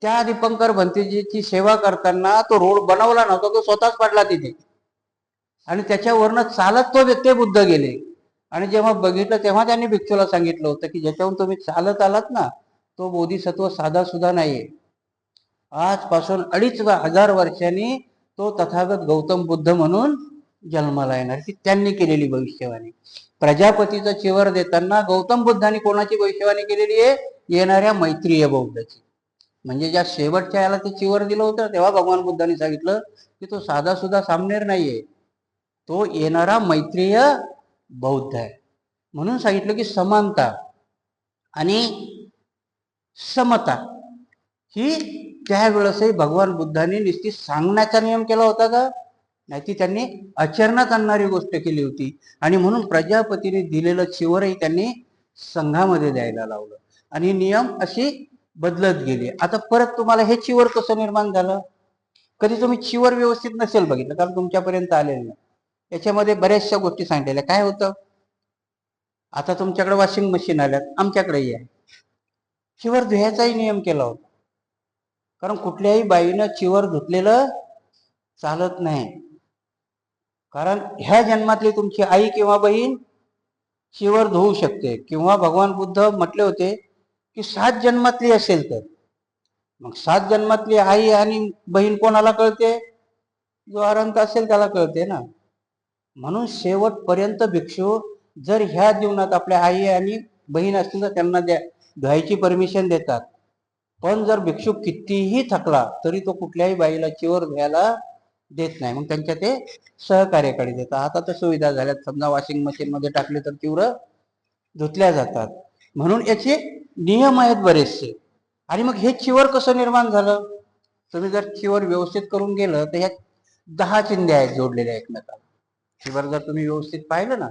त्या दीपंकर भंतेजीची सेवा करताना तो रोड बनवला नव्हता, तो स्वतःच पडला तिथे आणि त्याच्यावरनं चालत ते बुद्ध गेले. आणि जेव्हा बघितलं तेव्हा त्यांनी भिक्षूला सांगितलं होतं की ज्याच्याहून तुम्ही चालत आलात ना तो बोधिसत्व साधा सुद्धा नाहीये. आजपासून 2,500 वर्षांनी तो तथागत गौतम बुद्ध म्हणून जन्माला येणार. ती त्यांनी केलेली भविष्यवाणी. प्रजापतीचा चिवर देताना गौतम बुद्धांनी कोणाची भविष्यवाणी केलेली आहे? येणाऱ्या मैत्रीय बौद्धाची. म्हणजे ज्या शेवटच्या याला ते चिवर दिलं होतं तेव्हा भगवान बुद्धांनी सांगितलं की तो साधा सुद्धा सामनेर नाहीये, तो येणारा मैत्रीय बौद्ध आहे. म्हणून सांगितलं की समानता आणि समता ही त्यावेळेसही भगवान बुद्धांनी नुसती सांगण्याचा नियम केला होता का? नाही, ती त्यांनी आचरणात आणणारी गोष्ट केली होती. आणि म्हणून प्रजापतीने दिलेलं चिवरही त्यांनी संघामध्ये द्यायला लावलं आणि नियम अशी बदलत गेली. आता परत तुम्हाला हे चिवर कसं निर्माण झालं? कधी तुम्ही चिवर व्यवस्थित नसेल बघितलं कारण तुमच्यापर्यंत आलेलं नाही. याच्यामध्ये बऱ्याचशा गोष्टी सांगितलेल्या. काय होतं? आता तुमच्याकडे वॉशिंग मशीन आल्यात, आमच्याकडेही आहे. चिवर धुयाचाही नियम केला होता कारण कुठल्याही बाईनं चिवर धुतलेलं चालत नाही. कारण ह्या जन्मातली तुमची आई किंवा बहीण चिवर धुवू शकते. किंवा भगवान बुद्ध म्हटले होते की 7 जन्मातली असेल तर मग 7 जन्मातली आई आणि बहीण कोणाला कळते? जो अनंत असेल त्याला कळते ना. म्हणून शेवटपर्यंत भिक्षू जर ह्या जीवनात आपल्या आई आणि बहीण असतील तर त्यांना धुवायची परमिशन देतात. पण जर भिक्षू कितीही थकला तरी तो कुठल्याही बाईला चिवर धुवायला देत नाही. मग त्यांच्या ते सहकार्याकडे देतात. आता तर सुविधा झाल्यात, समजा वॉशिंग मशीन मध्ये टाकले तर चिवर धुतल्या जातात. म्हणून याचे नियम आहेत बरेचसे. आणि मग हे चिवर कसं निर्माण झालं? तुम्ही जर चिवर व्यवस्थित करून गेलं तर ह्या 10 चिंध्या आहेत जोडलेल्या एकमेकाला. चिवर जर तुम्ही व्यवस्थित पाहिलं ना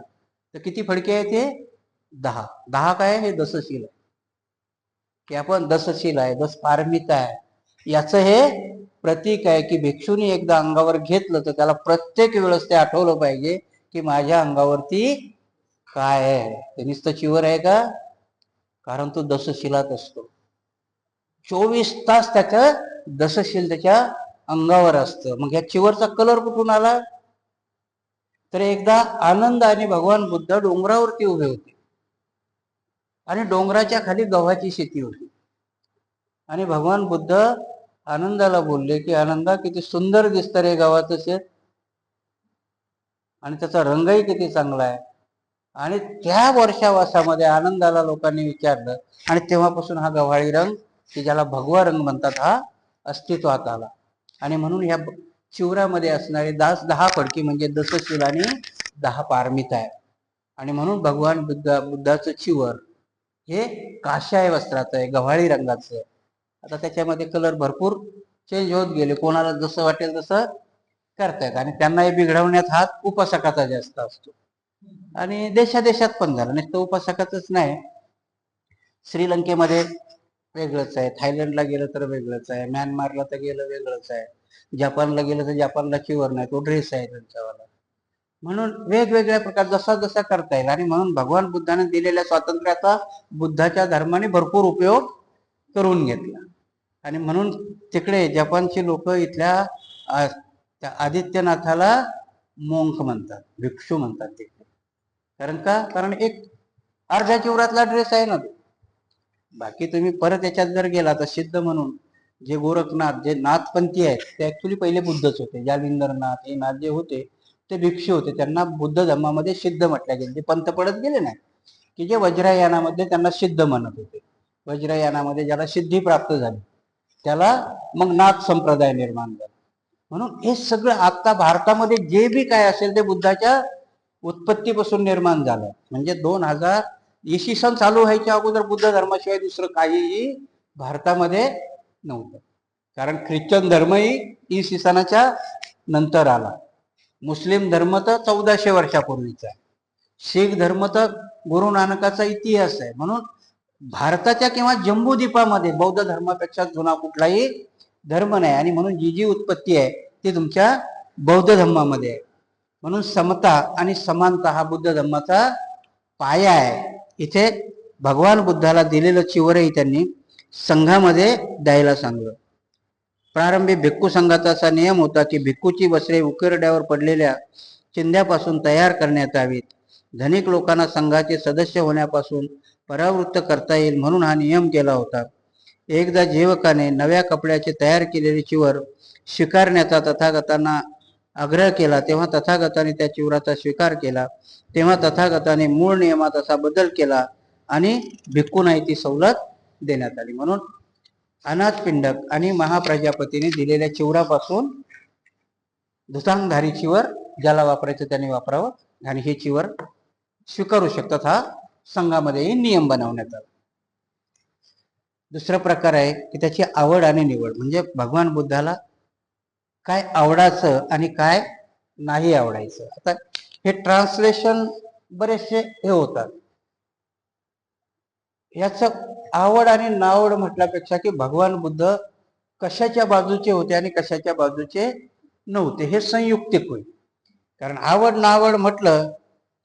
तर किती फडके आहेत? हे 10. 10 काय? हे दसशील आहे की आपण दसशील आहे, दस पारमिता आहे. याचं हे प्रतीक आहे की भिक्षूनी एकदा अंगावर घेतलं तर त्याला प्रत्येक वेळेस ते आठवलं पाहिजे की माझ्या अंगावरती काय आहे. ते नुसतं चिवर आहे का? कारण तो दसशिलात असतो. 24 तास त्याचं दसशील त्याच्या अंगावर असतं. मग या चिवरचा कलर कुठून आला? तर एकदा आनंद आणि भगवान बुद्ध डोंगरावरती उभे होते आणि डोंगराच्या खाली गव्हाची शेती होती. आणि भगवान बुद्ध आनंदाला बोलले की आनंदा, किती सुंदर दिसतं रे गव्हाचं शेत आणि त्याचा रंगही किती चांगला आहे. आणि त्या वर्षावासामध्ये आनंदाला लोकांनी विचारलं आणि तेव्हापासून हा गव्हाळी रंग की ज्याला भगवा रंग म्हणतात हा अस्तित्वात आला. आणि म्हणून ह्या चिवरामध्ये असणारे 10 फडकी म्हणजे दसशील आणि 10 पारमिता आहे. आणि म्हणून भगवान बुद्धाचं चिवर हे काशाय वस्त्राचं आहे, गव्हाळी रंगाचं आहे. आता त्याच्यामध्ये कलर भरपूर चेंज होत गेले, कोणाला जसं वाटेल तसं करतायत. आणि त्यांना हे बिघडवण्यात हात उपासकाचा जास्त असतो. आणि देशादेशात पण झालं, नुसतं उपासकाचंच नाही. श्रीलंकेमध्ये वेगळंच आहे, थायलंडला गेलं तर वेगळंच आहे, म्यानमारला तर गेलं वेगळंच आहे, जपानला गेलं तर जपानला चिवर नाही, तो ड्रेस आहे त्यांच्यावाला. म्हणून वेगवेगळ्या प्रकार जसा जसा करता येईल. आणि म्हणून भगवान बुद्धाने दिलेल्या स्वातंत्र्याचा बुद्धाच्या धर्माने भरपूर उपयोग करून घेतला. आणि म्हणून तिकडे जपानची लोक इथल्या आदित्यनाथाला मोंक म्हणतात, भिक्षू म्हणतात तिकडे. कारण का? कारण एक अर्ध्या चिवरातला ड्रेस आहे ना तो. बाकी तुम्ही परत याच्यात जर गेला तर सिद्ध म्हणून जे गोरखनाथ, जे नाथपंथी आहेत ते ऍक्च्युली पहिले बुद्धच होते. जालिंदरनाथ हे नाथ जे होते ते भिक्षू होते. त्यांना बुद्ध धर्मामध्ये सिद्ध म्हटल्या गेले. ते पंत पडत गेले नाही की जे वज्रायानामध्ये त्यांना सिद्ध म्हणत होते. वज्रयानामध्ये ज्याला सिद्धी प्राप्त झाली त्याला मग नाथ संप्रदाय निर्माण झाला. म्हणून हे सगळं आता भारतामध्ये जे बी काय असेल ते बुद्धाच्या उत्पत्तीपासून निर्माण झालं. म्हणजे 2000 इसवी सन चालू व्हायच्या अगोदर बुद्ध धर्माशिवाय दुसरं काहीही भारतामध्ये नव्हतं. कारण ख्रिश्चन धर्मही इसवी सनाच्या नंतर आला. मुस्लिम धर्म तर 1400 वर्षापूर्वीचा आहे. शीख धर्म तर गुरु नानकाचा इतिहास आहे. म्हणून भारताच्या किंवा जम्बूद्वीपामध्ये बौद्ध धर्मापेक्षा जुना कुठलाही धर्म नाही. आणि म्हणून जी जी उत्पत्ती आहे ती तुमच्या बौद्ध धर्मामध्ये आहे. म्हणून समता आणि समानता हा बुद्ध धर्माचा पाया आहे. इथे भगवान बुद्धाला दिलेलं चिवरही त्यांनी संघामध्ये द्यायला सांगलं. प्रारंभी भिक्खू संघाचा असा नियम होता की भिक्खूची वस्त्रे उकिरड्यावर पडलेल्या चिंध्यापासून तयार करण्यात यावीत. धनिक लोकांना संघाचे सदस्य होण्यापासून परावृत्त करता येईल म्हणून हा नियम केला होता. एकदा जेवकाने नव्या कपड्याचे तयार केलेले चिवर स्वीकारण्याचा तथागतांना आग्रह केला, तेव्हा तथागताने त्या चिवराचा स्वीकार केला. तेव्हा तथागताने मूळ नियमात असा बदल केला आणि भिक्खूंनाही ती सवलत देण्यात आली. म्हणून अनाथपिंडक आणि महाप्रजापतीने दिलेल्या चिवरापासून धुतांगधारी चिवर ज्याला वापरायचं त्याने वापरावं आणि हे चिवर स्वीकारू शकतात, हा संघामध्येही नियम बनवण्यात आला. दुसरा प्रकार आहे की त्याची आवड आणि निवड. म्हणजे भगवान बुद्धाला काय आवडायचं आणि काय नाही आवडायचं. आता हे ट्रान्सलेशन बरेचसे हे होतात. याच आवड आणि नावड म्हटल्यापेक्षा की भगवान बुद्ध कशाच्या बाजूचे होते आणि कशाच्या बाजूचे नव्हते हे संयुक्तिक होईल. कारण आवड नावड म्हटलं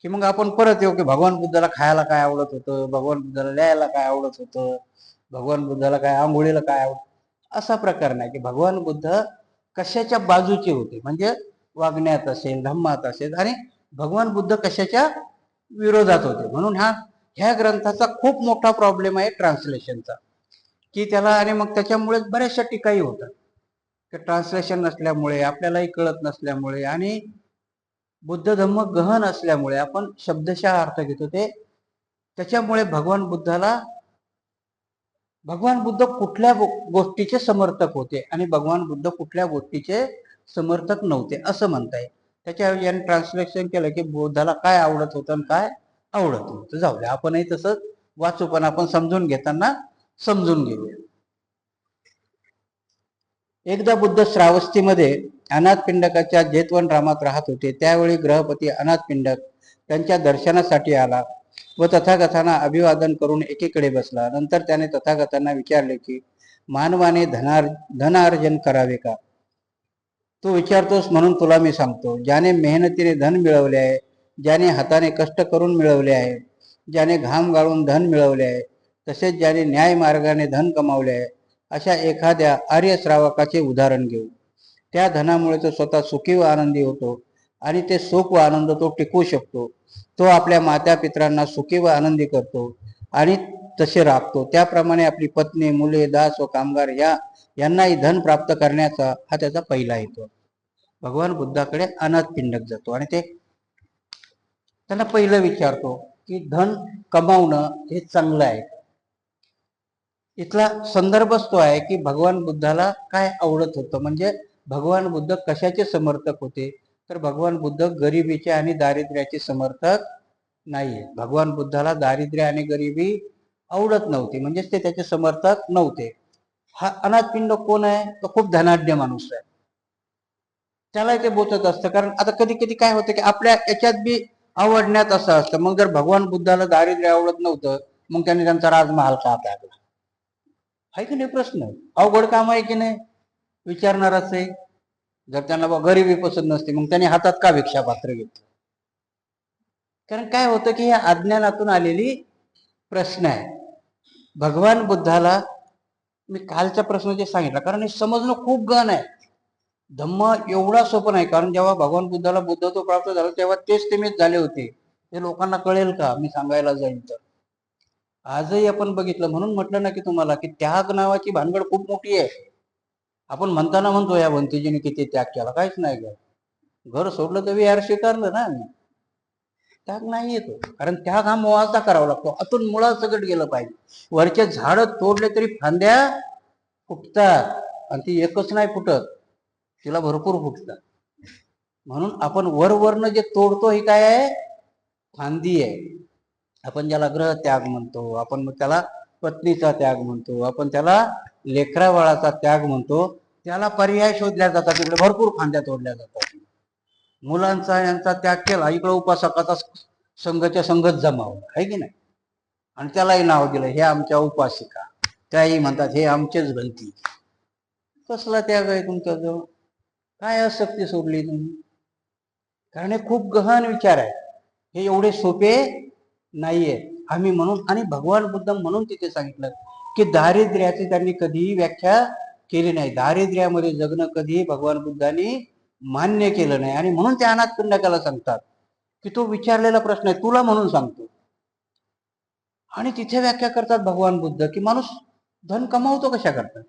की मग आपण परत येऊ की भगवान बुद्धाला खायला काय आवडत होतं, भगवान बुद्धाला लिहायला काय आवडत होतं, भगवान बुद्धाला काय आंघोळीला काय आवडत, असा प्रकार नाही. की भगवान बुद्ध कशाच्या बाजूचे होते, म्हणजे वागण्यात असेल, धम्मात असेल, आणि भगवान बुद्ध कशाच्या विरोधात होते. म्हणून ह्या ग्रंथाचा खूप मोठा प्रॉब्लेम आहे ट्रान्सलेशनचा, की त्याला, आणि मग त्याच्यामुळे बऱ्याचशा टीकाही होतात. ट्रान्सलेशन नसल्यामुळे, आपल्यालाही कळत नसल्यामुळे, आणि बुद्ध धम्म गहन असल्यामुळे आपण शब्दशः अर्थ घेतो ते, त्याच्यामुळे भगवान बुद्ध कुठल्या गोष्टीचे समर्थक होते आणि भगवान बुद्ध कुठल्या गोष्टीचे समर्थक नव्हते असं म्हणता येईल. त्याच्याऐवजी याने ट्रान्सलेशन केलं की बुद्धाला काय आवडत होतं आणि काय आवडत नव्हतं. जाऊ दे, आपणही तसंच वाचू, पण आपण समजून घेताना समजून घेऊया. एकदा बुद्ध श्रावस्तीमध्ये अनाथपिंडकाच्या जेतवन रामात राहत होते. त्यावेळी ग्रहपती अनाथपिंडक त्यांच्या दर्शनासाठी आला व तथागतांना अभिवादन करून एकीकडे बसला. नंतर त्याने तथागतांना विचारले की मानवाने धनार्जन करावे का? तू विचारतोस म्हणून तुला मी सांगतो. ज्याने मेहनतीने धन मिळवले आहे, ज्याने हाताने कष्ट करून मिळवले आहे, ज्याने घाम गाळून धन मिळवले आहे, तसेच ज्याने न्याय मार्गाने धन कमावले आहे, अशा एखाद्या आर्य श्रावकाचे उदाहरण घेऊ. त्या धनामुळे तो स्वतः सुखी व आनंदी होतो आणि ते सुख व आनंद तो टिकवू शकतो. तो आपल्या माता पित्रांना सुखी व आनंदी करतो आणि तसे राखतो. त्याप्रमाणे आपली पत्नी, मुले, दास व कामगार यांनाही धन प्राप्त करण्याचा हा त्याचा पहिला हेतू. भगवान बुद्धाकडे अनाथपिंडक जातो आणि ते त्यांना पहिलं विचारतो की धन कमावणं हे चांगलं आहे. इथला संदर्भच तो आहे की भगवान बुद्धाला काय आवडत होतं, म्हणजे भगवान बुद्ध कशाचे समर्थक होते. तर भगवान बुद्ध गरिबीचे आणि दारिद्र्याचे समर्थक नाहीये. भगवान बुद्धाला दारिद्र्य आणि गरिबी आवडत नव्हती, म्हणजेच ते त्याचे समर्थक नव्हते. हा अनाथपिंड कोण आहे? तो खूप धनाढ्य माणूस आहे, त्याला ते बोचत असतं. कारण आता कधी कधी काय होतं की आपल्या याच्यात बी आवडण्यात असं असतं. मग जर भगवान बुद्धाला दारिद्र्य आवडत नव्हतं, मग त्यांनी त्यांचा राजमहाल का टाकला? आहे की नाही प्रश्न? अवघड काम आहे की नाही? विचारणारच आहे. जर त्यांना गरिबी पसंत नसते, मग त्यांनी हातात का भिक्षापात्र घेतलं? कारण काय होतं की हे अज्ञानातून आलेली प्रश्न आहे. भगवान बुद्धाला मी कालच्या प्रश्न जे सांगितलं, कारण हे समजणं खूप गहन आहे. धम्म एवढा सोपं नाही. कारण जेव्हा भगवान बुद्धाला बुद्धत्व प्राप्त झालं तेव्हा तेच तेच झाले होते. ते लोकांना कळेल का मी सांगायला जाईल तर? आजही आपण बघितलं, म्हणून म्हटलं ना की तुम्हाला की त्याग नावाची भानगड खूप मोठी आहे. आपण म्हणताना म्हणतो या भंतीजीने किती त्याग केला, काहीच नाही केला. घर सोडलं तर विहार स्वीकारलं ना आम्ही. त्याग नाही येतो, कारण त्याग हा मोहाचा करावा लागतो. आतून मुळासकट गेलं पाहिजे. वरचे झाड तोडले तरी फांद्या फुटतात, आणि ती एकच नाही फुटत, तिला भरपूर फुटतात. म्हणून आपण वरवरनं जे तोडतो हे काय आहे? फांदी आहे. आपण ज्याला ग्रह त्याग म्हणतो, आपण मग त्याला पत्नीचा त्याग म्हणतो, आपण त्याला लेकरा बाळाचा त्याग म्हणतो. त्याला पर्याय शोधल्या जातात, तिकडे भरपूर फांद्या तोडल्या जातात. मुलांचा यांचा त्याग केला, इकडे उपासकाचा संघच्या संघच जमावला, आहे की नाही? आणि त्यालाही नाव दिलं, हे आमच्या उपासिका. त्याही म्हणतात हे आमचेच भंती. कसला त्याग आहे तुमच्याजवळ? काय आसक्ती सोडली तुम्ही? कारण हे खूप गहन विचार आहे, हे एवढे सोपे नाहीये. आम्ही म्हणून, आणि भगवान बुद्ध म्हणून तिथे सांगितलं की दारिद्र्याची त्यांनी कधीही व्याख्या केली नाही. दारिद्र्यामध्ये जगणं कधीही भगवान बुद्धांनी मान्य केलं नाही. आणि म्हणून ते अनाथपिंडकाला सांगतात की तो विचारलेला प्रश्न आहे, तुला म्हणून सांगतो. आणि तिथे व्याख्या करतात भगवान बुद्ध की माणूस धन कमावतो कशा करतात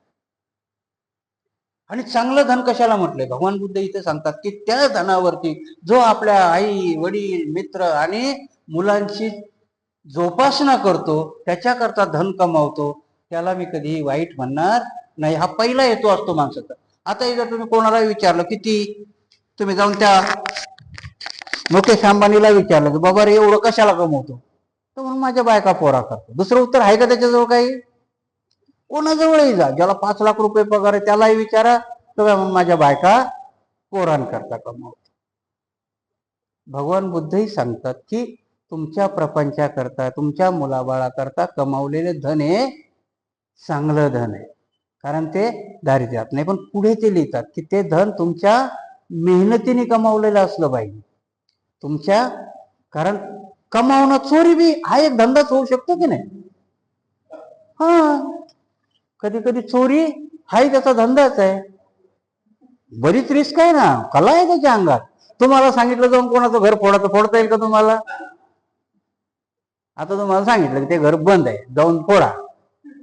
आणि चांगलं धन कशाला म्हटलंय. भगवान बुद्ध इथे सांगतात की त्या धनावरती जो आपल्या आई वडील मित्र आणि मुलांची जोपासना करतो, त्याच्याकरता धन कमावतो, त्याला मी कधीही वाईट म्हणणार नाही. हा पहिला हेतू असतो माणसाचा. आता जर तुम्ही कोणाला विचारलं किती, तुम्ही जाऊन त्या मुकेश अंबानीला विचारलं की बाबा रे एवढं कशाला कमवतो, तर म्हणून माझ्या बायका पोरा करतो. दुसरं उत्तर आहे का त्याच्याजवळ काही? कोणाजवळही जा, ज्याला 5 लाख रुपये पगार आहे त्यालाही विचारा, तर माझ्या बायका पोरांकरता कमावतो. भगवान बुद्धही सांगतात की तुमच्या प्रपंचाकरता, तुमच्या मुलाबाळाकरता कमावलेले धन हे चांगलं धन आहे, कारण ते दारिद्र्यात नाही. पण पुढे ते लिहितात की ते धन तुमच्या मेहनतीने कमावलेलं असलं पाहिजे तुमच्या. कारण कमावणं, चोरी बी हा एक धंदाच होऊ शकतो की नाही. हा, कधी कधी चोरी हाही त्याचा धंदाच आहे. बरीच रिस्क आहे ना, कला आहे त्याच्या अंगात. तुम्हाला सांगितलं जाऊन कोणाचं घर फोडायचं, फोडता येईल का तुम्हाला? आता तुम्हाला सांगितलं की ते घर बंद आहे, जाऊन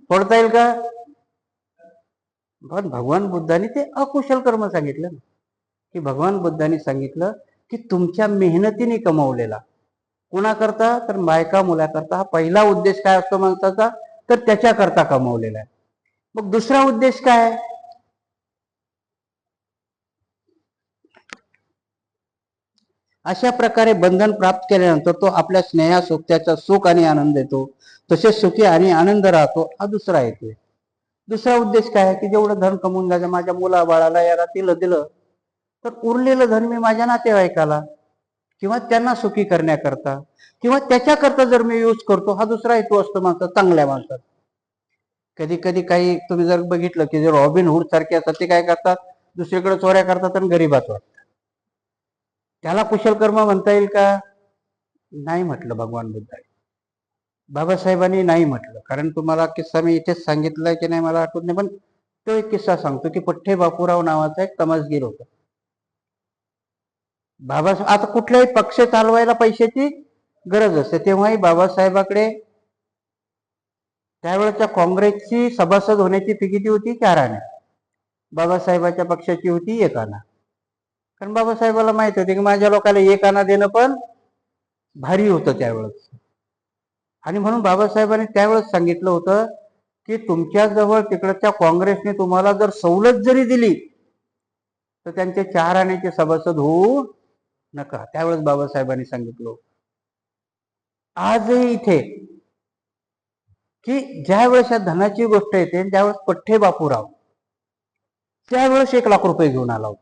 फोडता येईल का? पण भगवान बुद्धांनी ते अकुशल कर्म सांगितलं की भगवान बुद्धांनी सांगितलं की तुमच्या मेहनतीने कमवलेला. कुणाकरता? तर बायका मुलाकरता. हा पहिला उद्देश काय असतो माणसाचा, तर त्याच्याकरता कमवलेला आहे. मग दुसरा उद्देश काय? अशा प्रकारे बंधन प्राप्त केल्यानंतर तो आपल्या स्नेहासोबत्याचा सुख आणि आनंद देतो, तसेच सुखी आणि आनंद राहतो. हा दुसरा हेतू आहे. दुसरा उद्देश काय? की जेवढं धन कमवून जायचं माझ्या मुला बाळाला याला दिलं तर उरलेलं धन मी माझ्या नातेवाईकाला किंवा त्यांना सुखी करण्याकरता किंवा त्याच्याकरता जर मी यूज करतो, हा दुसरा हेतू असतो माणसाचा, चांगल्या माणसात. कधी कधी काही तुम्ही जर बघितलं की जे रॉबिन हुड सारखे असतात, ते काय करतात, दुसरीकडे चोऱ्या करतात आणि गरीबात वाटतात. त्याला कुशल कर्म म्हणता येईल का? नाही म्हटलं भगवान बुद्धांनी, बाबासाहेबांनी नाही म्हटलं. कारण तुम्हाला किस्सा मी इथेच सांगितलाय की नाही मला आठवत नाही, पण तो एक किस्सा सांगतो की पठ्ठे बापूराव नावाचा एक तमासगीर होता. आता कुठल्याही पक्ष चालवायला पैशाची गरज असते, तेव्हाही बाबासाहेबाकडे त्यावेळेच्या काँग्रेसची सभासद होण्याची फी किती होती? 4 आणे. बाबासाहेबाच्या पक्षाची होती 1 आना. कारण बाबासाहेबाला माहित होते की माझ्या लोकांना 1 आना देणं पण भारी होतं त्यावेळेस. आणि म्हणून बाबासाहेबांनी त्यावेळेस सांगितलं होतं की तुमच्याजवळ तिकडच्या काँग्रेसने तुम्हाला जर सवलत जरी दिली तर त्यांचे 4 आण्याचे सभासद होऊ नका. त्यावेळेस बाबासाहेबांनी सांगितलं. आजही इथे की ज्या वेळेस या धनाची गोष्ट येते त्यावेळेस पठ्ठे बापूराव त्यावेळेस 1 लाख रुपये घेऊन आला होता.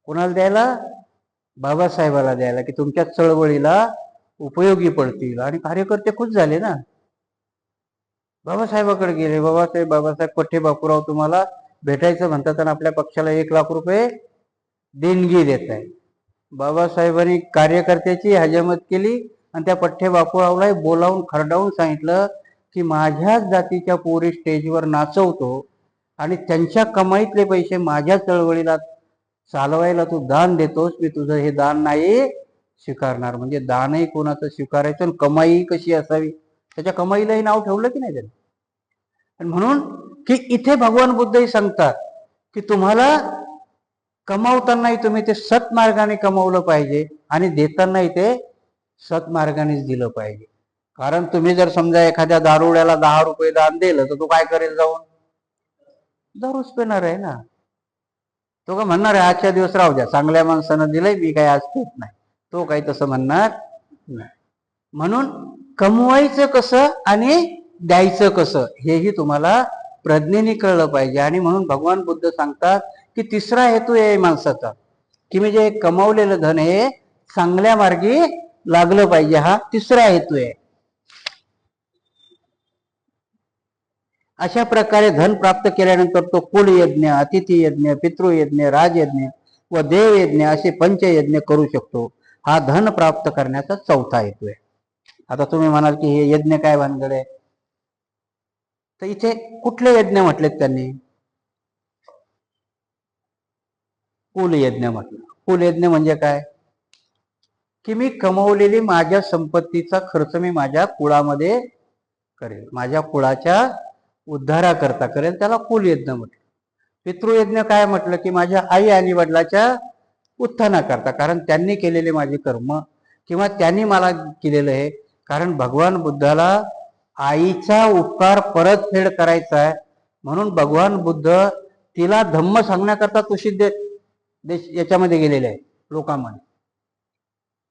कोणाला द्यायला? बाबासाहेबाला द्यायला, की तुमच्या चळवळीला उपयोगी पडतील. आणि कार्यकर्ते खुश झाले ना, बाबासाहेबाकडे गेले. बाबासाहेब पठ्ठे बापूराव तुम्हाला भेटायचं म्हणतात आणि आपल्या पक्षाला 1 लाख रुपये देणगी देत आहे. बाबासाहेबांनी कार्यकर्त्याची हजामत केली आणि त्या पठ्ठे बापूरावला बोलावून खरडावून सांगितलं की माझ्याच जातीच्या पोरी स्टेजवर नाचवतो आणि त्यांच्या कमाईतले पैसे माझ्या चळवळीला चालवायला तू दान देतोस, मी तुझं हे दान नाही स्वीकारणार. म्हणजे दानही कोणाचं स्वीकारायचं आणि कमाई कशी असावी, त्याच्या कमाईलाही नाव ठेवलं की नाही त्यांनी. आणि म्हणून की इथे भगवान बुद्धही सांगतात की तुम्हाला कमावतानाही तुम्ही ते सत्मार्गाने कमवलं पाहिजे आणि देतानाही ते सत्मार्गानेच दिलं पाहिजे. कारण तुम्ही जर समजा एखाद्या दारुड्याला 10 रुपये दान दिलं तर तो काय करेल? जाऊन दारूच पिणार आहे ना. तो का म्हणणार आहे आजच्या दिवस राहू द्या, चांगल्या माणसानं दिलंय, मी काही आज पित नाही. तो काही तसं म्हणणार नाही. म्हणून कमवायचं कसं आणि द्यायचं कसं हेही तुम्हाला प्रज्ञेने कळलं पाहिजे. आणि म्हणून भगवान बुद्ध सांगतात की तिसरा हेतू आहे माणसाचा, की म्हणजे कमावलेलं धन हे चांगल्या मार्गी लागलं पाहिजे. हा तिसरा हेतू आहे. अशा प्रकारे धन प्राप्त केल्यानंतर तो कुलयज्ञ, अतिथी यज्ञ, पितृयज्ञ, राजयज्ञ व देवयज्ञ असे पंचयज्ञ करू शकतो. हा धन प्राप्त करण्याचा चौथा हेतू आहे. आता तुम्ही म्हणाल की हे यज्ञ काय भानगड आहे, तर इथे कुठले यज्ञ म्हटलेत त्यांनी? कुलयज्ञ म्हटलं. कुलयज्ञ म्हणजे काय? की मी कमवलेली माझ्या संपत्तीचा खर्च मी माझ्या कुळामध्ये करेल, माझ्या कुळाच्या उद्धाराकरता करेल. त्याला कुलयज्ञ म्हटलं. पितृयज्ञ काय म्हटलं की माझ्या आई आणि वडिलाच्या उत्थानाकरता, कारण त्यांनी केलेले माझे कर्म किंवा त्यांनी मला केलेलं आहे. कारण भगवान बुद्धाला आईचा उपकार परतफेड करायचा आहे, म्हणून भगवान बुद्ध तिला धम्म सांगण्याकरता तुषित देश याच्यामध्ये गेलेले आहे लोकांमध्ये.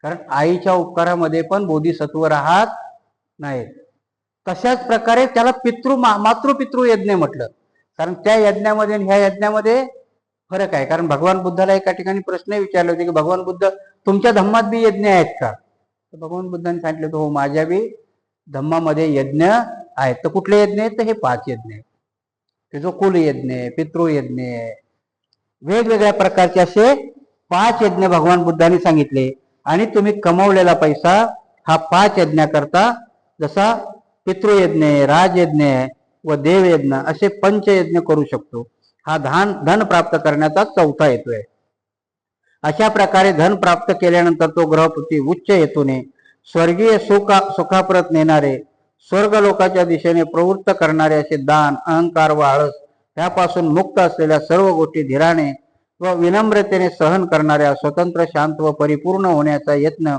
कारण आईच्या उपकारामध्ये पण बोधिसत्व राहत नाहीत. तशाच प्रकारे त्याला मातृपितृ यज्ञ म्हटलं, कारण त्या यज्ञामध्ये आणि ह्या यज्ञामध्ये फरक आहे. कारण भगवान बुद्धाला एका ठिकाणी प्रश्न विचारले होते की भगवान बुद्ध तुमच्या धम्मात बी यज्ञ आहेत का? तर भगवान बुद्धांनी सांगितलं हो माझ्या बी धम्मामध्ये यज्ञ आहेत. तर कुठले यज्ञ आहेत? तर हे 5 यज्ञ आहेत. ते जो कुलयज्ञ आहे, पितृयज्ञ आहे, वेगवेगळ्या प्रकारचे असे 5 यज्ञ भगवान बुद्धांनी सांगितले. आणि तुम्ही कमवलेला पैसा हा 5 यज्ञाकरता, जसा पितृयज्ञ, राजयज्ञ व देवयज्ञ असे पंचयज्ञ करू शकतो. हा धन प्राप्त करण्याचा चौथा हेतू आहे. अशा प्रकारे धन प्राप्त केल्यानंतर तो ग्रहपती उच्च हेतूने स्वर्गीय सुखाप्रत नेणारे, स्वर्ग लोकाच्या दिशेने प्रवृत्त करणारे असे दान, अहंकार व आळस यापासून मुक्त असलेल्या सर्व गोष्टी धीराने व विनम्रतेने सहन करणाऱ्या, स्वतंत्र, शांत व परिपूर्ण होण्याचा यत्न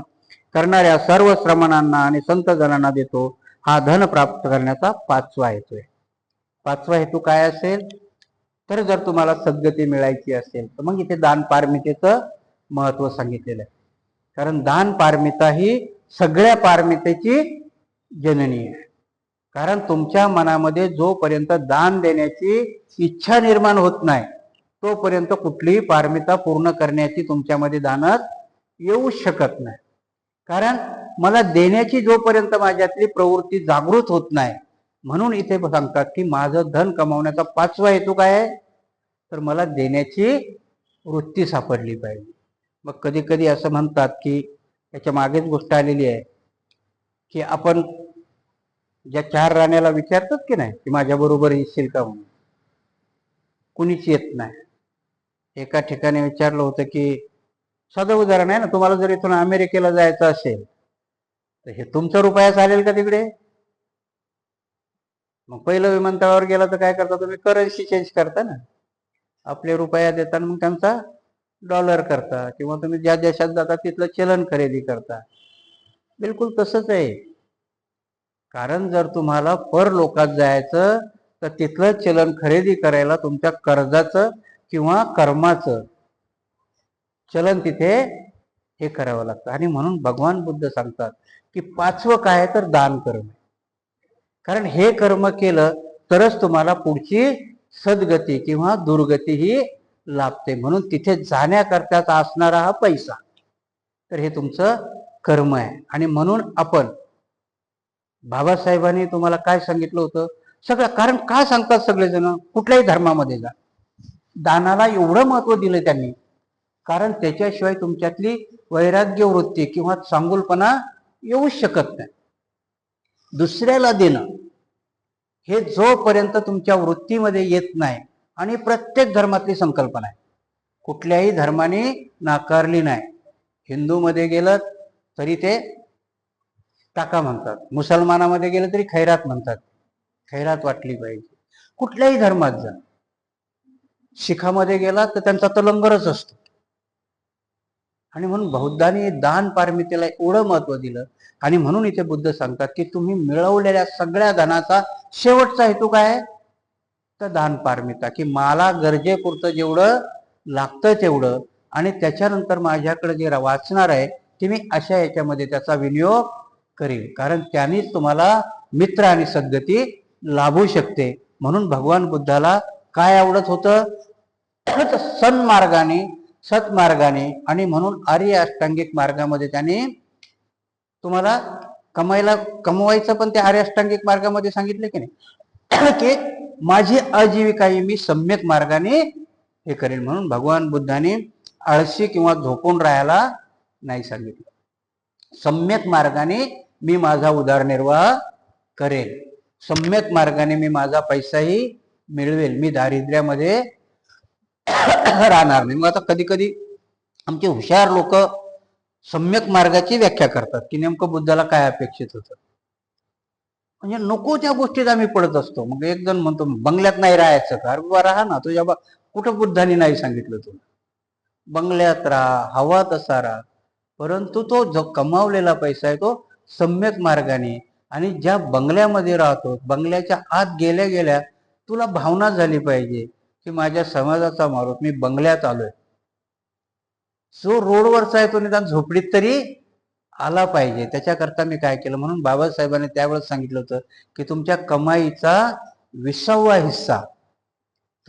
करणाऱ्या सर्व श्रमणांना आणि संत जनांना देतो. हा धन प्राप्त करण्याचा 5वा हेतू आहे. 5वा हेतू काय असेल? तर जर तुम्हाला सद्गती मिळायची असेल तर मग इथे दान पारमितेचं महत्व सांगितलेलं आहे. कारण दान पारमिता ही सगळ्या पारमितेची जननी आहे. कारण तुमच्या मनामध्ये जोपर्यंत दान देण्याची इच्छा निर्माण होत नाही तोपर्यंत कुठलीही पारमिता पूर्ण करण्याची तुमच्यामध्ये दानत येऊ शकत नाही. कारण मला देण्याची जोपर्यंत माझ्यातली प्रवृत्ती जागृत होत नाही, म्हणून इथे सांगतात की माझं धन कमावण्याचा 5वा हेतू काय आहे? तर मला देण्याची वृत्ती सापडली पाहिजे. मग कधी कधी असं म्हणतात की याच्या मागेच गोष्ट आलेली आहे की आपण ज्या 4 राण्याला विचारतात की नाही की माझ्या बरोबर येशील का म्हणून, कुणीच येत नाही. एका ठिकाणी विचारलं होतं की साधं उदाहरण आहे ना, तुम्हाला जर इथून अमेरिकेला जायचं असेल तर हे तुमचा रुपया चालेल का तिकडे? मग पहिलं विमानतळावर गेला तर काय करता तुम्ही? करन्सी चेंज करता ना, आपले रुपया देता मग त्यांचा डॉलर करता, किंवा तुम्ही ज्या देशात जाता तिथलं चलन खरेदी करता. बिलकुल तसंच आहे. कारण जर तुम्हाला परलोकात जायचं तर तिथलं चलन खरेदी करायला तुमच्या कर्जाचं किंवा कर्माचं चलन तिथे हे करावं लागतं. आणि म्हणून भगवान बुद्ध सांगतात की 5वं काय तर दान कर्म. कारण हे कर्म केलं तरच तुम्हाला पुढची सद्गती किंवा दुर्गती ही लाभते. म्हणून तिथे जाण्याकरताचा असणारा हा पैसा, तर हे तुमचं कर्म आहे. आणि म्हणून आपण बाबासाहेबांनी तुम्हाला काय सांगितलं होतं सगळं, कारण काय सांगतात सगळेजण कुठल्याही धर्मामध्ये जा, दानाला एवढं महत्व दिलं त्यांनी, कारण त्याच्याशिवाय तुमच्यातली वैराग्य वृत्ती किंवा चांगुलपणा येऊ शकत नाही. दुसऱ्याला देणं हे जोपर्यंत तुमच्या वृत्तीमध्ये येत नाही, आणि प्रत्येक धर्मातली संकल्पना आहे, कुठल्याही धर्माने नाकारली नाही. हिंदूमध्ये गेलं तरी ते टाका म्हणतात, मुसलमानामध्ये गेलं तरी खैरात म्हणतात, खैरात वाटली पाहिजे. कुठल्याही धर्मात जा, शिखामध्ये गेला तर त्यांचा तर लंगरच असतो. आणि म्हणून बौद्धांनी दान पारमितेला एवढं महत्व दिलं. आणि म्हणून इथे बुद्ध सांगतात की तुम्ही मिळवलेल्या सगळ्या धनाचा शेवटचा हेतू काय आहे? तर दान पारमिता, की मला गरजेपुरतं जेवढं लागतं तेवढं, आणि त्याच्यानंतर माझ्याकडे जे वाचणार आहे ते मी अशा याच्यामध्ये त्याचा विनियोग करेल. कारण त्यानेच तुम्हाला मित्र आणि सद्गती लाभू शकते. म्हणून भगवान बुद्धाला काय आवडत होतं? सन्मार्गाने, सत्मार्गाने, आणि म्हणून आर्य अष्टांगिक मार्गामध्ये त्याने तुम्हाला कमवायचं पण ते आर्य अष्टांगिक मार्गामध्ये सांगितले की नाही की माझी आजीविका ही मी सम्यक मार्गाने हे करेन. म्हणून भगवान बुद्धाने आळशी किंवा झोपून राहायला नाही सांगितलं. सम्यक मार्गाने मी माझा उदरनिर्वाह करेल, सम्यक मार्गाने मी माझा पैसाही मिळवेल, मी दारिद्र्यामध्ये राहणार नाही. मग आता कधी कधी आमचे हुशार लोक सम्यक मार्गाची व्याख्या करतात की नेमकं बुद्धाला काय अपेक्षित होतं. म्हणजे नको त्या गोष्टीत आम्ही पडत असतो. मग एक जण म्हणतो बंगल्यात नाही राहायचं का? अरे बाबा राहा ना, तुझ्या कुठं बुद्धाने नाही सांगितलं तुला? बंगल्यात राहा, हवा तसा राहा, परंतु तो जो कमावलेला पैसा आहे तो सम्यक मार्गाने. आणि ज्या बंगल्यामध्ये राहतो, बंगल्याच्या आत गेल्या गेल्या तुला भावना झाली पाहिजे की माझ्या समाजाचा माणूस, मी बंगल्यात आलोय. जो रोडवरचा आहे तो निदान झोपडीत तरी आला पाहिजे. त्याच्याकरता मी काय केलं, म्हणून बाबासाहेबांनी त्यावेळेस सांगितलं होतं की तुमच्या कमाईचा 20वा हिस्सा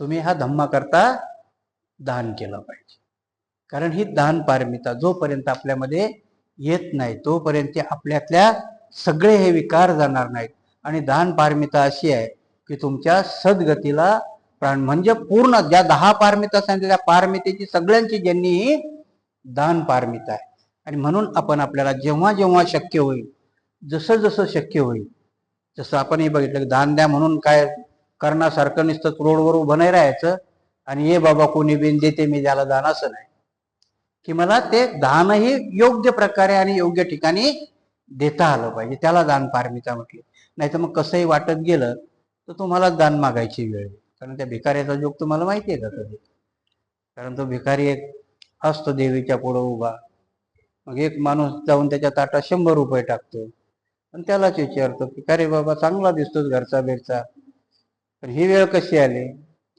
तुम्ही हा धम्मा करता दान केला पाहिजे. कारण ही दान पारमिता जोपर्यंत आपल्यामध्ये येत नाही तोपर्यंत आपल्यातल्या सगळे हे विकार जाणार नाहीत. आणि दान पारमिता अशी आहे की तुमच्या सद्गतीला प्राण, म्हणजे पूर्ण ज्या 10 पारमिता सांगितल्या त्या पारमितेची सगळ्यांची ज्यांनी ही दान पारमिता आहे. आणि म्हणून आपण आपल्याला जेव्हा जेव्हा शक्य होईल, जसं जसं शक्य होईल, जसं आपण हे बघितलं की दान द्या म्हणून काय करण्यासारखं नुसतं रोडवर उभं नाही राहायचं आणि ये बाबा कोणी बिन देते मी त्याला दान, असं नाही. की मला ते दानही योग्य प्रकारे आणि योग्य ठिकाणी देता आलं पाहिजे, त्याला दान पारमिता म्हटली. नाही तर मग कसंही वाटत गेलं तर तुम्हाला दान मागायची वेळ येईल. कारण त्या भिकाऱ्याचा जोग तुम्हाला माहिती आहे का कधी? कारण तो भिकारी एक असतो देवीच्या पुढं उभा, मग एक माणूस जाऊन त्याच्या ताटात 100 रुपये टाकतो आणि त्यालाच विचारतो की अरे बाबा चांगला दिसतोस घरचा बेरचा, पण ही वेळ कशी आली?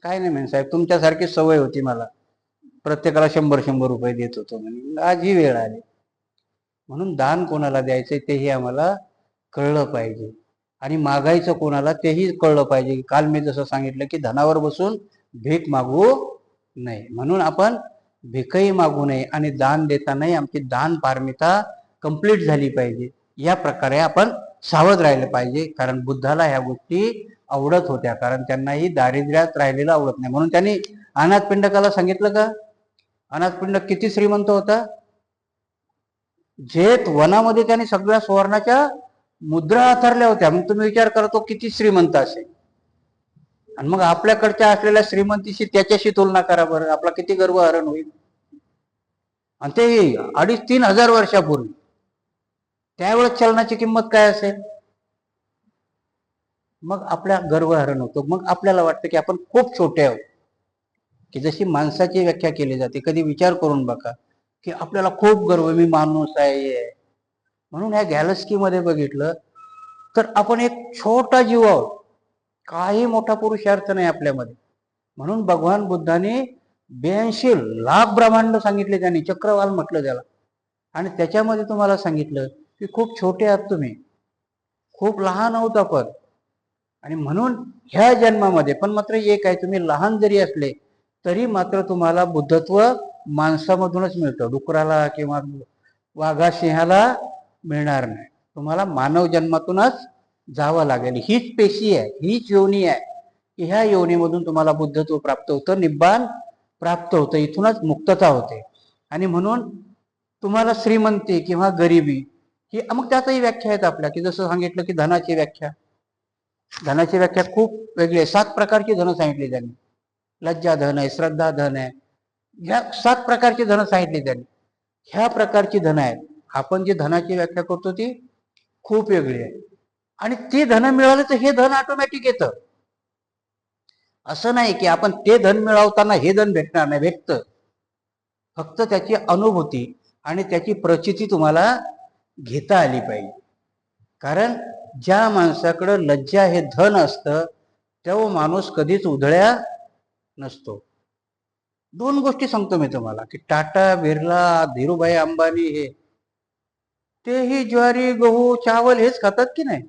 काय नाही म्हणे साहेब, तुमच्यासारखी सवय होती मला, प्रत्येकाला 100 रुपये देत होतो म्हणे, आज ही वेळ आली. म्हणून दान कोणाला द्यायचंय तेही आम्हाला कळलं पाहिजे आणि मागायचं कोणाला तेही कळलं पाहिजे. काल मी जसं सांगितलं की धनावर बसून भीक मागू नये. म्हणून आपण भीकही मागू नये आणि दान देतानाही आमची दान पारमिता कंप्लीट झाली पाहिजे. या प्रकारे आपण सावध राहिलं पाहिजे. कारण बुद्धाला ह्या गोष्टी आवडत होत्या, कारण त्यांनाही दारिद्र्यात राहिलेलं आवडत नाही. म्हणून त्यांनी अनाथपिंडकाला सांगितलं का, अनाथपिंडक किती श्रीमंत होता? जेत वनामध्ये त्याने सगळ्या सुवर्णाच्या मुद्रा आथरल्या होत्या. मग तुम्ही विचार करा तो किती श्रीमंत असेल. आणि मग आपल्याकडच्या असलेल्या श्रीमंतीशी त्याच्याशी तुलना करा बरं, आपला किती गर्वहरण होईल. आणि ते 2,500-3 हजार वर्षापूर्वी, त्यावेळेस चलनाची किंमत काय असेल? मग आपल्या गर्वहरण होतो. मग आपल्याला वाटतं की आपण खूप छोटे आहोत. की जशी माणसाची व्याख्या केली जाते, कधी विचार करून बघा की आपल्याला खूप गर्व, मी माणूस आहे. म्हणून ह्या गॅलेक्सीमध्ये बघितलं तर आपण एक छोटा जीव आहोत, काही मोठा पुरुषार्थ नाही आपल्यामध्ये. म्हणून भगवान बुद्धाने 82 लाख ब्रह्मांड सांगितले, त्यांनी चक्रवाल म्हटलं त्याला. आणि त्याच्यामध्ये तुम्हाला सांगितलं की खूप छोटे आहात तुम्ही, खूप लहान आहोत आपण. आणि म्हणून ह्या जन्मामध्ये पण मात्र एक आहे, तुम्ही लहान जरी असले तरी मात्र तुम्हाला बुद्धत्व माणसामधूनच मिळतं. डुकराला किंवा वाघा सिंहाला मिळणार नाही. तुम्हाला मानव जन्मातूनच जावं लागेल. हीच पेशी आहे, हीच योनी आहे की ह्या योनीमधून तुम्हाला बुद्धत्व प्राप्त होतं, निब्बान प्राप्त होतं, इथूनच मुक्तता होते. आणि म्हणून तुम्हाला श्रीमंती किंवा गरिबी ही, मग त्याचाही व्याख्या आहेत आपल्या, की जसं सांगितलं की धनाची व्याख्या, धनाची व्याख्या खूप वेगळी आहे. 7 प्रकारची धन सांगितली त्यांनी. लज्जा धन आहे, श्रद्धा धन आहे, ह्या 7 प्रकारची धन सांगितली त्यांनी. ह्या प्रकारची धन आहेत. आपण जी धनाची व्याख्या करतो ती खूप वेगळी आहे. आणि ती धन मिळालं तर हे धन ऑटोमॅटिक येतं. असं नाही की आपण ते धन मिळवताना हे धन भेटणार नाही, भेटतं. फक्त त्याची अनुभूती आणि त्याची प्रचिती तुम्हाला घेता आली पाहिजे. कारण ज्या माणसाकडं लज्जा हे धन असतं तो माणूस कधीच उधळ्या नसतो. 2 गोष्टी सांगतो मी तुम्हाला की टाटा, बिर्ला, धीरूभाई अंबानी हे तेही ज्वारी, गहू, चावल हेच खातात की नाही?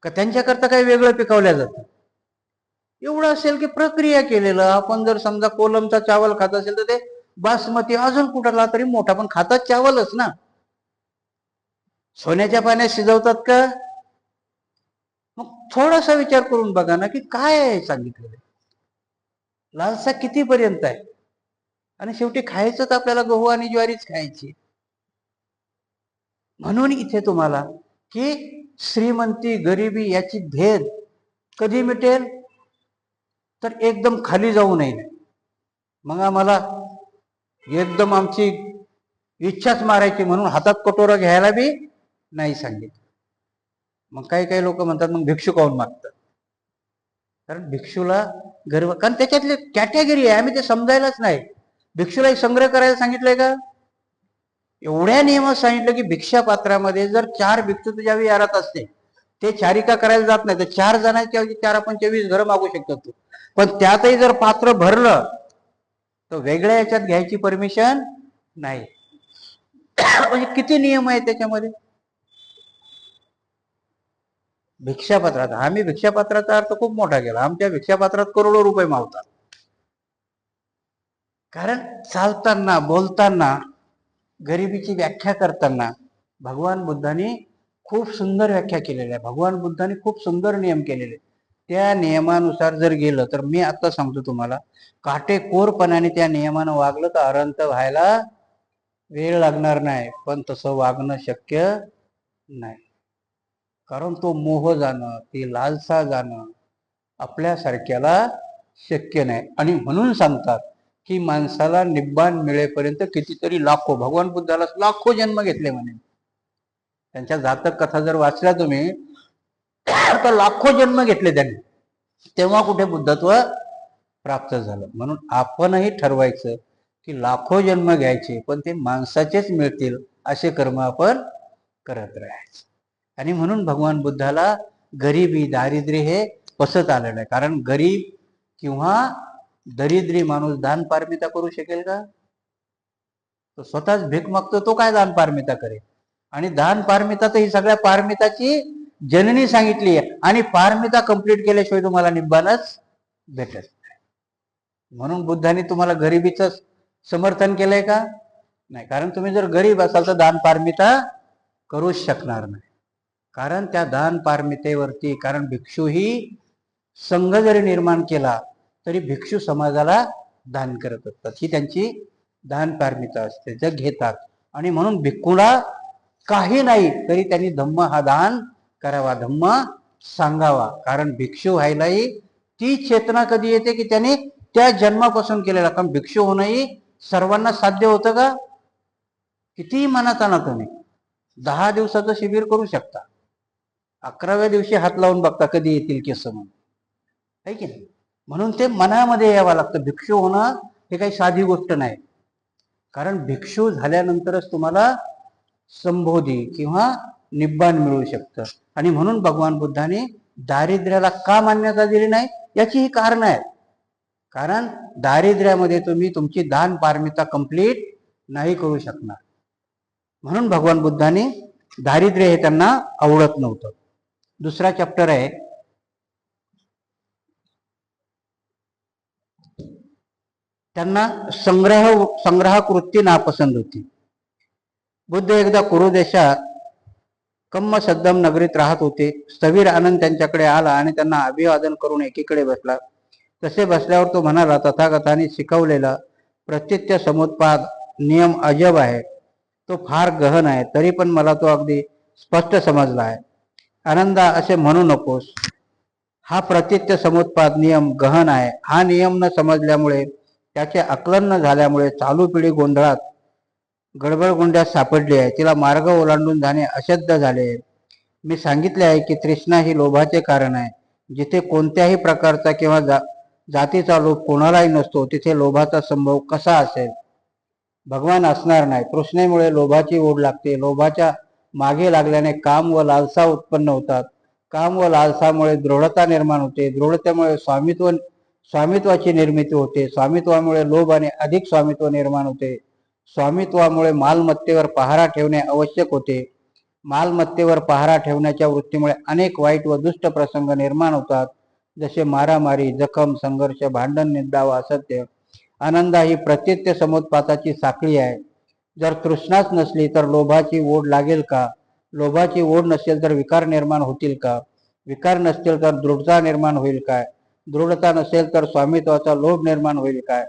का त्यांच्याकरता काही वेगळं पिकवल्या जातं? एवढं असेल की प्रक्रिया केलेलं. आपण जर समजा कोलमचा चावल खात असेल तर ते बासमती अजून कुठला तरी मोठा, पण खातात चावलच ना. सोन्याच्या पाण्यात शिजवतात का? मग थोडासा विचार करून बघा ना की काय आहे सांगितलेलं. लालसा कितीपर्यंत आहे. आणि शेवटी खायचं तर आपल्याला गहू आणि ज्वारीच खायची. म्हणून इथे तुम्हाला की श्रीमंती गरिबी याची भेद कधी मिटेल, तर एकदम खाली जाऊ नये. मग आम्हाला एकदम आमची इच्छाच मारायची म्हणून हातात कटोरा घ्यायला बी नाही सांगितलं. मग काही काही लोक म्हणतात मग भिक्षू काऊन मागतात? कारण भिक्षूला गर्व, कारण त्याच्यातले कॅटेगरी आहे, आम्ही ते समजायलाच नाही. भिक्षूलाही संग्रह करायला सांगितलंय का? एवढ्या नियमात सांगितलं की भिक्षा पात्रामध्ये जर 4 भिक्षू तुझ्या विहारात असते, ते चारिका करायला जात नाही तर 4 जणांच्या 4-25 घरं मागू शकतो तू. पण त्यातही जर पात्र भरलं तर वेगळ्या याच्यात घ्यायची परमिशन नाही. म्हणजे किती नियम आहेत त्याच्यामध्ये. भिक्षापत्रात, आम्ही भिक्षापत्राचा अर्थ खूप मोठा केला. आमच्या भिक्षापत्रात करोडो रुपये मावतात. कारण चालताना बोलताना गरिबीची व्याख्या करताना भगवान बुद्धांनी खूप सुंदर व्याख्या केलेल्या आहे. भगवान बुद्धांनी खूप सुंदर नियम केलेले. त्या नियमानुसार जर गेलं तर मी आता सांगतो तुम्हाला, काटेकोरपणाने त्या नियमानं वागलं तर अरंत व्हायला वेळ लागणार नाही. पण तसं वागणं शक्य नाही. कारण तो मोह जाणं, ती लालसा जाणं आपल्यासारख्याला शक्य नाही. आणि म्हणून सांगतात की माणसाला निब्बाण मिळेपर्यंत कितीतरी लाखो, भगवान बुद्धाला लाखो जन्म घेतले म्हणे. त्यांच्या जातक कथा जर वाचल्या तुम्ही तर लाखो जन्म घेतले त्यांनी, तेव्हा कुठे बुद्धत्व प्राप्त झालं. म्हणून आपणही ठरवायचं की लाखो जन्म घ्यायचे पण ते माणसाचेच मिळतील असे कर्म आपण करत राहायचं. आणि म्हणून भगवान बुद्धाला गरिबी दारिद्र्य हे पसत आलेलं आहे. कारण गरीब किंवा दरिद्री माणूस दान पारमिता करू शकेल का? तो स्वतःच भीक मागतो, तो काय दान पारमिता करेल? आणि दान पारमिता तर ही सगळ्या पारमिताची जननी सांगितली आहे. आणि पारमिता कंप्लीट केल्याशिवाय तुम्हाला निब्बाणच भेटत नाही. म्हणून बुद्धांनी तुम्हाला गरिबीचं समर्थन केलंय का? नाही. कारण तुम्ही जर गरीब असाल तर दान पारमिता करूच शकणार नाही. कारण त्या दान पारमितेवरती, कारण भिक्षू ही संघ जरी निर्माण केला तरी भिक्षू समाजाला दान करत असतात, ही त्यांची दान पारमिता असते, जग घेतात. आणि म्हणून भिक्खूला काही नाही तरी त्यांनी धम्म हा दान करावा, धम्म सांगावा. कारण भिक्षू व्हायलाही ती चेतना कधी येते की त्याने त्या जन्मापासून केलेला. कारण भिक्षू होणंही सर्वांना साध्य होतं का? कितीही मनात आणा तुम्ही, 10 दिवसाचं शिबिर करू शकता, 11व्या दिवशी हात लावून बघता कधी येतील केस म्हणून, आहे की नाही? म्हणून ते मनामध्ये यावं लागतं. भिक्षू होणं हे काही साधी गोष्ट नाही. कारण भिक्षू झाल्यानंतरच तुम्हाला संबोधी किंवा निब्बाण मिळू शकतं. आणि म्हणून भगवान बुद्धाने दारिद्र्याला का मान्यता दिली नाही याची ही कारण आहे. कारण दारिद्र्यामध्ये तुम्ही तुमची दान पारमिता कंप्लीट नाही करू शकणार. म्हणून भगवान बुद्धाने दारिद्र्य हे त्यांना आवडत नव्हतं. दुसरा चॅप्टर आहे, त्यांना संग्रहकृती नापसंत होती. बुद्ध एकदा कुरु देशात कम्म सद्दम नगरीत राहत होते. स्थवीर आनंद त्यांच्याकडे आला आणि त्यांना अभिवादन करून एकीकडे बसला. तसे बसल्यावर तो म्हणाला, तथागतांनी शिकवलेला प्रत्यक्ष समुत्पाद नियम अजब आहे. तो फार गहन आहे, तरी पण मला तो अगदी स्पष्ट समजला आहे. आनंदा, असे म्हणू नकोस. हा प्रत्यक्ष समुत्पाद नियम गहन आहे. हा नियम न समजल्यामुळे, त्याचे आकलन न झाल्यामुळे चालू पिढी गोंधळात गडबडगुंड्यात सापडली आहे. तिला मार्ग ओलांडून जाणे अशक्य झाले. मी सांगितले आहे की तृष्णा ही लोभाचे कारण आहे. जिथे कोणत्याही प्रकारचा किंवा जातीचा लोभ कोणालाही नसतो तिथे लोभाचा संभव कसा असेल? भगवान असणार नाही. तृष्णेमुळे लोभाची ओढ लागते. लोभाच्या मागे लागल्याने काम व लालसा उत्पन्न होतात. काम व लालसामुळे दृढता निर्माण होते. दृढतेमुळे स्वामित्वाची निर्मिती होते. स्वामित्वामुळे लोभ आणि अधिक स्वामित्व निर्माण होते. स्वामित्वामुळे मालमत्तेवर पहारा ठेवणे आवश्यक होते. मालमत्तेवर पहारा ठेवण्याच्या वृत्तीमुळे अनेक वाईट व दुष्ट प्रसंग निर्माण होतात, जसे मारामारी, जखम, संघर्ष, भांडण, निंदा व असत्य. आनंदा ही प्रत्यक्ष समुत्पाताची साखळी आहे. जर तृष्णाच नसली तर लोभाची ओढ लागेल का? लोभाची ओढ नसेल तर विकार निर्माण होतील का? विकार नसतील तर दृढता निर्माण होईल काय? दृढता नसेल तर स्वामित्वाचा लोभ निर्माण होईल काय?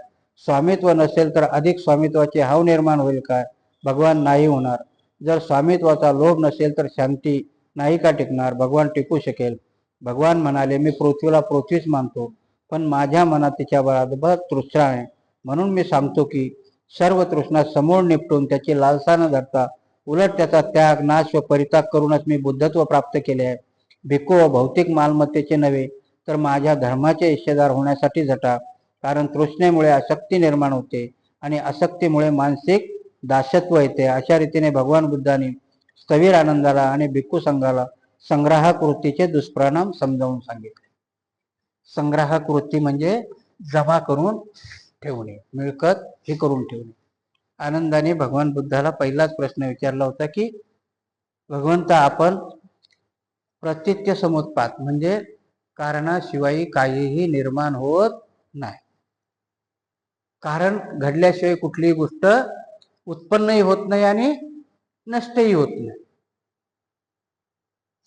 स्वामित्व नसेल तर अधिक स्वामित्वाचे हाव निर्माण होईल काय? भगवान नाही होणार. जर स्वामित्वाचा लोभ नसेल तर शांती नाही का टिकणार? भगवान टिकू शकेल. भगवान म्हणाले, मी पृथ्वीला पृथ्वीच मानतो, पण माझ्या मनात तिच्या बरोबर तृष्णा आहे. म्हणून मी सांगतो की सर्व तृष्णा समूळ निपटून त्याची लालसा न धरता उलट त्याचा त्याग नाश व परित्याग करूनच मी बुद्धत्व प्राप्त केले आहे. भिक्खू व भौतिक मालमत्तेचे नव्हे तर माझ्या धर्माचे हिस्सेदार होण्यासाठी झटा. कारण तृष्णेमुळे आसक्ती निर्माण होते आणि आसक्तीमुळे मानसिक दासत्व येते. अशा रीतीने भगवान बुद्धांनी स्थविर आनंदाला आणि भिक्खू संघाला संग्राहक वृत्तीचे दुष्परिणाम समजावून सांगितले. संग्राहक वृत्ती म्हणजे जमा करून ठेवणे, मिळकत हे करून ठेवणे. आनंदाने भगवान बुद्धाला पहिलाच प्रश्न विचारला होता की भगवंता, आपण प्रतीत्य समुत्पाद म्हणजे कारणाशिवाय काहीही निर्माण होत नाही. कारण घडल्याशिवाय कुठलीही गोष्ट उत्पन्नही होत नाही आणि नष्टही होत नाही.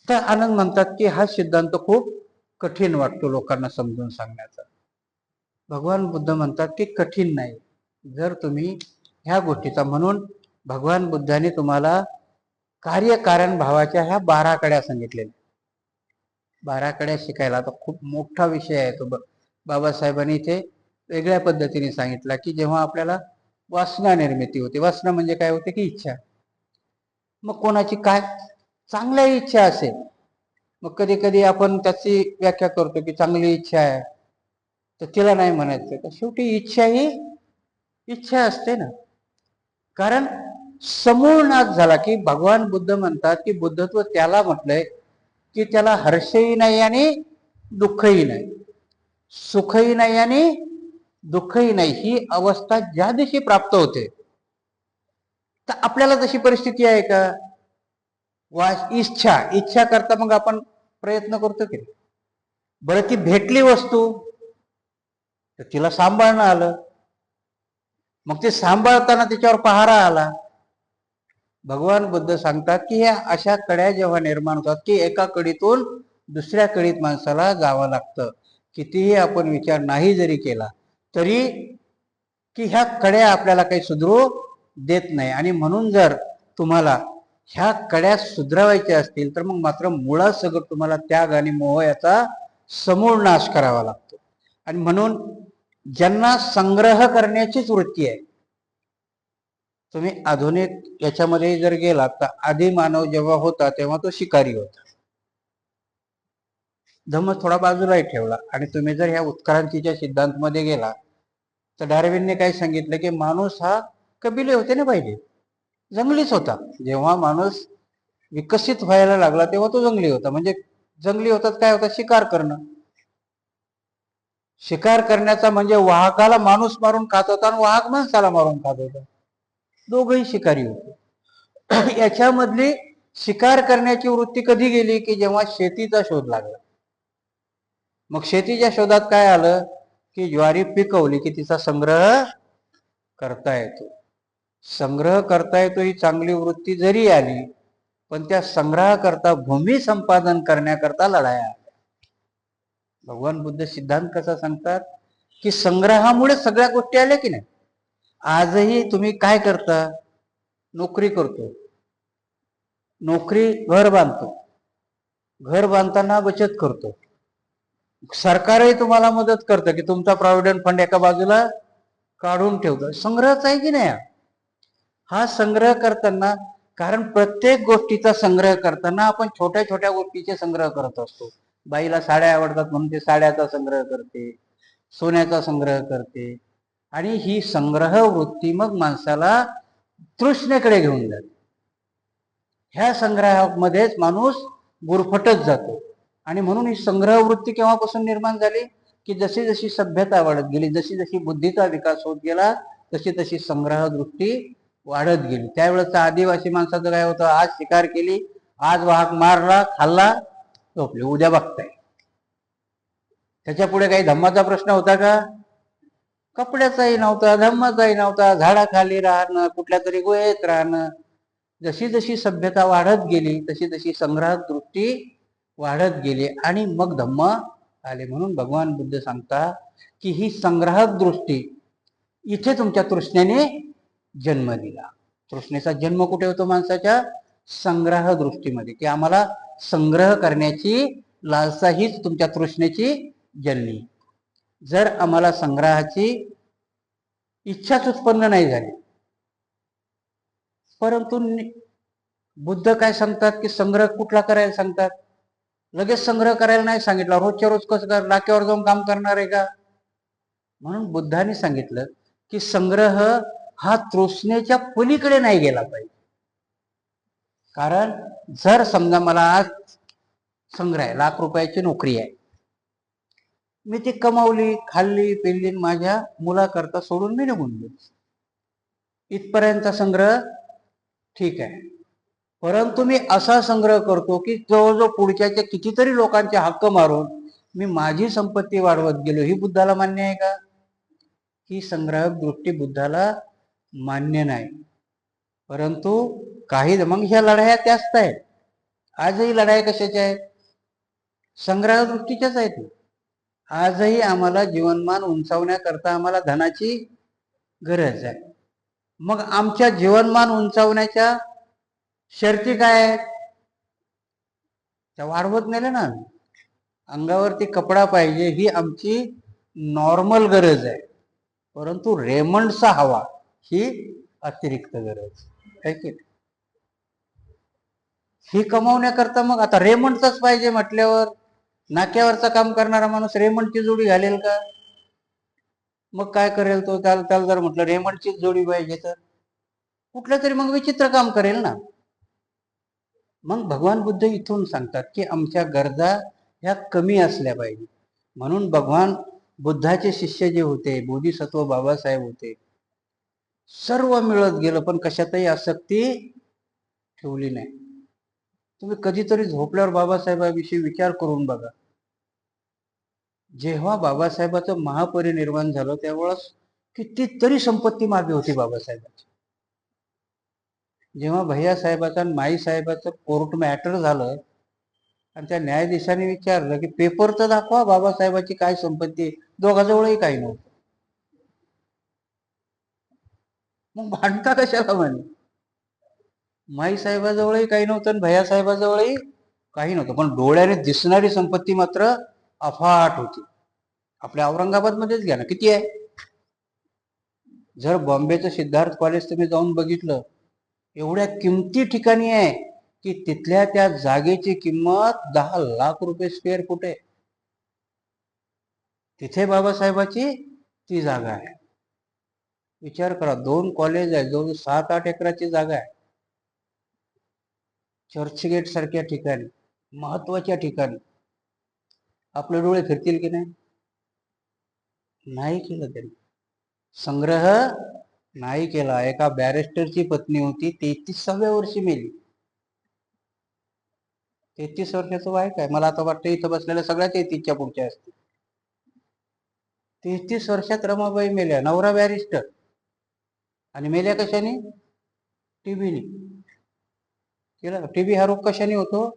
तर आनंद म्हणतात की हा सिद्धांत खूप कठीण वाटतो लोकांना समजून सांगण्याचा. भगवान बुद्ध म्हणतात की कठीण नाही जर तुम्ही ह्या गोष्टीचा. म्हणून भगवान बुद्धाने तुम्हाला कार्यकारण भावाच्या ह्या 12 कड्या सांगितलेल्या. 12 कड्या शिकायला आता खूप मोठा विषय आहे तो. बाबासाहेबांनी इथे वेगळ्या पद्धतीने सांगितला की जेव्हा आपल्याला वासना निर्मिती होते, वासना म्हणजे काय होते की इच्छा. मग कोणाची काय चांगल्या इच्छा असेल, मग कधी कधी आपण त्याची व्याख्या करतो की चांगली इच्छा आहे तर तिला नाही म्हणायचं. तर शेवटी इच्छा ही इच्छा असते ना. कारण समूळ नाश झाला की भगवान बुद्ध म्हणतात की बुद्धत्व त्याला म्हटलंय की त्याला हर्षही नाही आणि दुःखही नाही, सुखही नाही आणि दुःखही नाही. ही अवस्था ज्या दिवशी प्राप्त होते तर आपल्याला तशी परिस्थिती आहे का? इच्छा इच्छा करता मग आपण प्रयत्न करतो की. बरं ती भेटली वस्तू तर तिला सांभाळणं आलं, मग ते सांभाळताना त्याच्यावर पहारा आला. भगवान बुद्ध सांगतात की ह्या अशा कड्या जेव्हा निर्माण होतात की एका कडीतून दुसऱ्या कडीत माणसाला जावं लागतं. कितीही आपण विचार नाही जरी केला तरी की ह्या कड्या आपल्याला काही सुधरू देत नाही. आणि म्हणून जर तुम्हाला ह्या कड्या सुधरवायच्या असतील तर मग मात्र मुळासकट तुम्हाला त्याग आणि मोह याचा समूळ नाश करावा लागतो. आणि म्हणून ज्यांना संग्रह करण्याचीच वृत्ती आहे, तुम्ही आधुनिक याच्यामध्ये जर गेलात तर आधी मानव जेव्हा होता तेव्हा तो शिकारी होता. धम्म थोडा बाजूलाही ठेवला. आणि तुम्ही जर ह्या उत्क्रांतीच्या सिद्धांत मध्ये गेला तर डार्विनने काय सांगितलं की माणूस हा कबिले होते ना, पाहिजे जंगलीच होता. जेव्हा माणूस विकसित व्हायला लागला तेव्हा तो जंगली होता. म्हणजे जंगली होतात काय होता? शिकार करणं. शिकार करण्याचा म्हणजे वाहकाला माणूस मारून खात होता आणि वाहक माणसाला मारून खात होता. दोघही शिकारी होते. याच्यामधली शिकार करण्याची वृत्ती कधी गेली की जेव्हा शेतीचा शोध लागला. मग शेतीच्या शोधात काय आलं की ज्वारी पिकवली की तिचा संग्रह करता येतो. संग्रह करता येतो ही चांगली वृत्ती जरी आली पण त्या संग्रह करता भूमी संपादन करण्याकरता लढाया. भगवान बुद्ध सिद्धांत कसा सांगतात की संग्रहामुळे सगळ्या गोष्टी आल्या की नाही. आजही तुम्ही काय करता? नोकरी करतो, नोकरी घर बांधतो, घर बांधताना बचत करतो, सरकारही तुम्हाला मदत करतं की तुमचा प्रॉव्हिडंट फंड एका बाजूला काढून ठेवतो. संग्रहच आहे की नाही हा संग्रह करताना. कारण प्रत्येक गोष्टीचा संग्रह करताना आपण छोट्या छोट्या गोष्टीचे संग्रह करत असतो. बाईला साड्या आवडतात म्हणून ते साड्याचा संग्रह करते, सोन्याचा संग्रह करते. आणि ही संग्रह वृत्ती मग माणसाला तृष्णेकडे घेऊन जाते. ह्या संग्रहामध्येच माणूस गुरफटत जातो. आणि म्हणून ही संग्रह वृत्ती केव्हापासून निर्माण झाली की जशी जशी सभ्यता वाढत गेली, जशी जशी बुद्धीचा विकास होत गेला तशी तशी संग्रह दृष्टी वाढत गेली. त्यावेळेचा आदिवासी माणसाचं काय होतं? आज शिकार केली, आज वाहक मारला, खाल्ला, झोपले, उद्या बघताय. त्याच्या पुढे काही धम्माचा प्रश्न होता का? कपड्याचाही नव्हता, धम्माचाही नव्हता. झाडाखाली राहणं, कुठल्या तरी गुहेत राहणं. जशी जशी सभ्यता वाढत गेली तशी तशी संग्रह दृष्टी वाढत गेली आणि मग धम्म आले. म्हणून भगवान बुद्ध सांगतात की ही संग्राहक दृष्टी इथे तुमच्या तृष्णेने जन्म दिला. तृष्णेचा जन्म कुठे होतो? माणसाच्या संग्रह दृष्टीमध्ये. की आम्हाला संग्रह करण्याची लालसा हीच तुमच्या तृष्णेची जन्मी. जर आम्हाला संग्रहाची इच्छाच उत्पन्न नाही झाली. परंतु बुद्ध काय सांगतात की संग्रह कुठला करायला सांगतात? लगेच संग्रह करायला नाही सांगितलं. रोजच्या रोज कसं कर, नाक्यावर जाऊन काम करणार आहे का? म्हणून बुद्धांनी सांगितलं की संग्रह हा तृष्णेच्या पलीकडे नाही गेला पाहिजे. कारण जर समजा मला आज संग्रह आहे, लाख रुपयाची नोकरी आहे, मी ती कमावली, खाल्ली पिल्ली, माझ्या मुलाकरता सोडून मी निघून गेलो, इथपर्यंतचा संग्रह ठीक आहे. परंतु मी असा संग्रह करतो की जवळजवळ पुढच्याच्या कितीतरी लोकांचे हक्क मारून मी माझी संपत्ती वाढवत गेलो. ही बुद्धाला मान्य आहे का? ही संग्राहक दृष्टी बुद्धाला मान्य नाही. परंतु काही मग ह्या लढाया त्याच आहेत. आजही लढाया कशाच्या आहेत? संग्रह दृष्टीच्याच आहेत. आजही आम्हाला जीवनमान उंचावण्याकरता आम्हाला धनाची गरज आहे. मग आमच्या जीवनमान उंचावण्याच्या शर्ती काय आहेत? त्या वाढवत नेले ना. अंगावरती कपडा पाहिजे ही आमची नॉर्मल गरज आहे. परंतु रेमंडचा हवा ही अतिरिक्त गरज आहे. ही कमावण्याकरता मग आता रेमंडचाच पाहिजे म्हटल्यावर नाक्यावरचा काम करणारा माणूस रेमंडची जोडी घालेल का? मग काय करेल तो? त्याला जर म्हटलं रेमंडचीच जोडी पाहिजे तर कुठलं तरी मग विचित्र काम करेल ना. मग भगवान बुद्ध इथून सांगतात की आमच्या गरजा ह्या कमी असल्या पाहिजे. म्हणून भगवान बुद्धाचे शिष्य जे होते, बोधिसत्व बाबासाहेब होते, सर्व मिळत गेलं पण कशातही आसक्ती ठेवली नाही. तुम्ही कधीतरी झोपल्यावर बाबासाहेबांविषयी विचार करून बघा. जेव्हा बाबासाहेबाचं महापरिनिर्वाण झालं त्यावेळेस कितीतरी संपत्ती मागे होती बाबासाहेबांची. जेव्हा भैयासाहेबाचं आणि माईसाहेबाचं कोर्ट मॅटर झालं आणि त्या न्यायाधीशाने विचारलं की पेपर तर दाखवा बाबासाहेबाची काय संपत्ती, दोघाजवळही काही नव्हतं. मग भांडता कशाला म्हणे? माईसाहेबाजवळही काही नव्हतं आणि भैयासाहेबाजवळही काही नव्हतं, पण डोळ्याने दिसणारी संपत्ती मात्र अफाट होती. आपल्या औरंगाबाद मध्येच घ्या ना, किती आहे? जर बॉम्बेचं सिद्धार्थ कॉलेज तुम्ही जाऊन बघितलं, एवढ्या किमती ठिकाणी आहे की तिथल्या त्या जागेची किंमत 10 लाख रुपये स्क्वेअर फूट आहे. तिथे बाबासाहेबाची ती जागा आहे. विचार करा, 2 कॉलेज आहे, जवळ 7-8 एकराची जागा आहे. चर्चगेट सारख्या ठिकाणी, महत्वाच्या ठिकाणी आपले डोळे फिरतील की नाही? नाही केलं त्यांनी. संग्रह नाही केला. एका बॅरिस्टरची पत्नी होती, 33व्या वर्षी मेली. 33 वर्षाचं वय काय? मला आता वाटतं इथं बसलेल्या सगळ्या 33च्या पुढच्या असतील. 33 वर्षात रमाबाई मेल्या. नवरा बॅरिस्टर आणि मेल्या कशाने? टीबीने. केला. टीबी हा रोग कशाने होतो?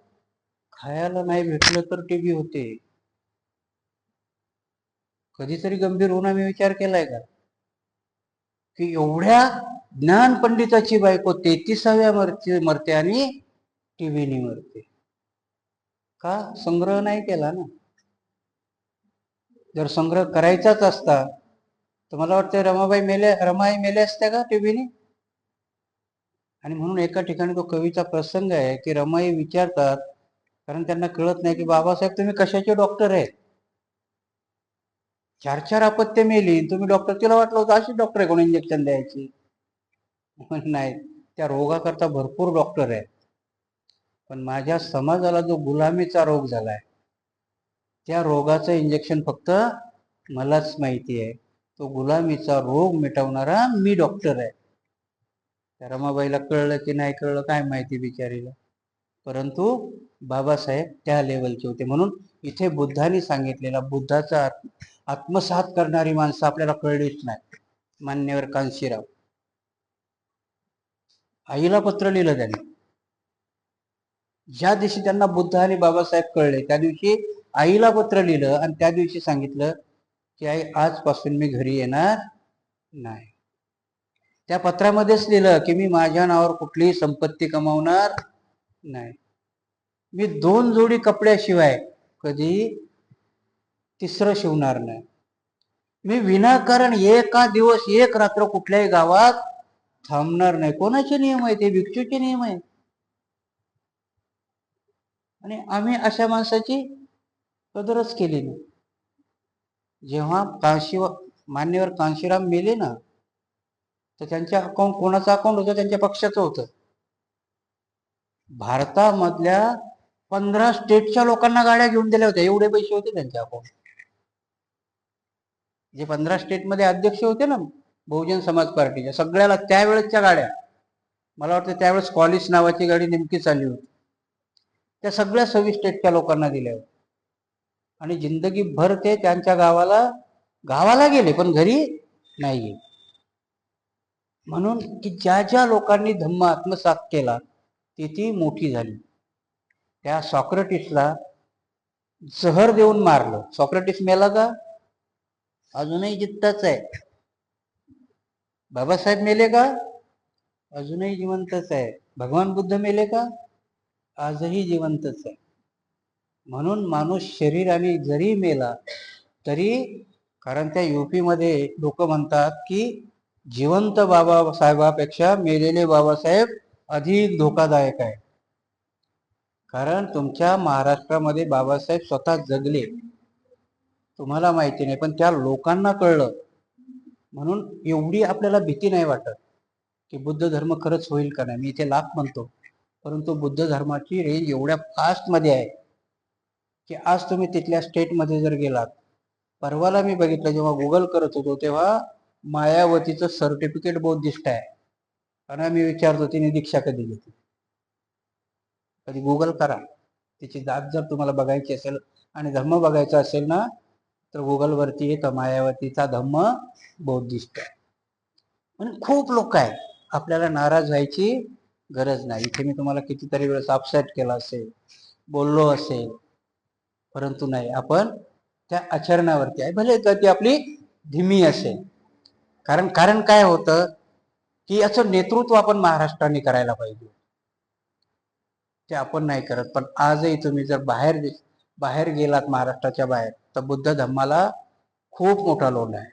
खायला नाही भेटलं तर टीबी होते. कधीतरी गंभीर होऊन आम्ही विचार केलाय का की एवढ्या ज्ञान पंडिताची बायको 33व्या मरते आणि टीबीने मरते? का? संग्रह नाही केला ना. जर संग्रह करायचाच असता तर मला वाटतं रमाई मेल्या असत्या का टीबीने? आणि म्हणून एका ठिकाणी तो कवीचा प्रसंग आहे की रमाई विचारतात, कारण त्यांना कळत नाही की बाबासाहेब तुम्ही कशाचे डॉक्टर आहेत? 4-4 अपत्य मेली, तुम्ही डॉक्टर. तिला वाटलं होतं अशी डॉक्टर आहे कोण इंजेक्शन द्यायची. नाही, त्या रोगाकरता भरपूर डॉक्टर आहेत. पण माझ्या समाजाला जो गुलामीचा रोग झालाय त्या रोगाचं इंजेक्शन फक्त मलाच माहिती आहे. तो गुलामीचा रोग मिटवणारा मी डॉक्टर आहे. त्या रमाबाईला कळलं की नाही कळलं काय माहिती बिचारीला, परंतु बाबासाहेब त्या लेवलचे होते. म्हणून इथे बुद्धांनी सांगितलेला बुद्धाचा आत्मसात करणारी माणसं आपल्याला कळलीच नाही. मान्यवर कांशीराव आईला पत्र लिहिलं त्यांनी. ज्या दिवशी त्यांना बुद्ध आणि बाबासाहेब कळले त्या दिवशी आईला पत्र लिहिलं आणि त्या दिवशी सांगितलं की आई आजपासून मी घरी येणार नाही. त्या पत्रामध्येच लिहिलं की मी माझ्या नावावर कुठलीही संपत्ती कमावणार नाही. मी 2 जोडी कपड्याशिवाय कधी तिसरं शिवणार नाही. मी विनाकारण एका दिवस एक रात्र कुठल्याही गावात थांबणार नाही. कोणाचे नियम आहे ते? भिक्षूचे नियम आहे. आणि आम्ही अशा माणसाची कदरच केली नाही. जेव्हा मान्यवर कांशीराम मेले ना, तर त्यांच्या अकाउंट, कोणाचं अकाउंट होतं? त्यांच्या पक्षाचं होतं. भारतामधल्या 15 स्टेटच्या लोकांना गाड्या घेऊन दिल्या होत्या, एवढे पैसे होते त्यांच्या अकाउंट. जे 15 स्टेटमध्ये अध्यक्ष होते ना बहुजन समाज पार्टीच्या, सगळ्याला त्यावेळेसच्या गाड्या, मला वाटतं त्यावेळेस कॉलिस नावाची गाडी नेमकी चालली होती, त्या सगळ्या 26 स्टेटच्या लोकांना दिल्या होत्या. आणि जिंदगीभर ते त्यांच्या गावाला गेले, पण घरी नाही गेले. म्हणून की ज्या ज्या लोकांनी धम्म आत्मसात केला ती मोठी झाली. त्या सॉक्रेटिसला जहर देऊन मारलं. सॉक्रेटिस मेला का? अजूनही जिवंतच आहे. बाबासाहेब मेले का? अजूनही जिवंतच आहे. भगवान बुद्ध मेले का? आजही जिवंतच आहे. म्हणून माणूस शरीराने जरी मेला तरी, कारण त्या युपी मध्ये लोक म्हणतात की जिवंत बाबासाहेबापेक्षा मेलेले बाबासाहेब अधिक धोकादायक आहे. कारण तुमच्या महाराष्ट्रामध्ये बाबासाहेब स्वतः जगले, तुम्हाला माहिती नाही, पण त्या लोकांना कळलं. म्हणून एवढी आपल्याला भीती नाही वाटत की बुद्ध धर्म खरंच होईल का नाही. मी इथे लाख म्हणतो, परंतु बुद्ध धर्माची रेंज एवढ्या फास्ट मध्ये आहे की आज तुम्ही तिथल्या स्टेटमध्ये जर गेलात, परवाला मी बघितलं जेव्हा गुगल करत होतो, तेव्हा मायावतीचं सर्टिफिकेट बौद्धिस्ट आहे. आणि मी विचारतो तिने दीक्षा कधी घेतली. कधी गुगल करा, तिची जात जर तुम्हाला बघायची असेल आणि धम्म बघायचा असेल ना, तर गुगलवरती येतं मायावतीचा धम्म बौद्धिस्ट आहे. म्हणून खूप लोक आहेत, आपल्याला नाराज व्हायची गरज नाही. इथे मी तुम्हाला कितीतरी वेळेस अपसेट केला असेल, बोललो असेल, परंतु नाही, आपण त्या आचरणावरती आहे. भले गती आपली धीमी असेल. कारण काय होतं की याचं नेतृत्व आपण महाराष्ट्राने करायला पाहिजे, ते आपण नाही करत. पण आजही तुम्ही जर बाहेर गेलात, महाराष्ट्राच्या बाहेर, तर बुद्ध धम्माला खूप मोठा लोन आहे.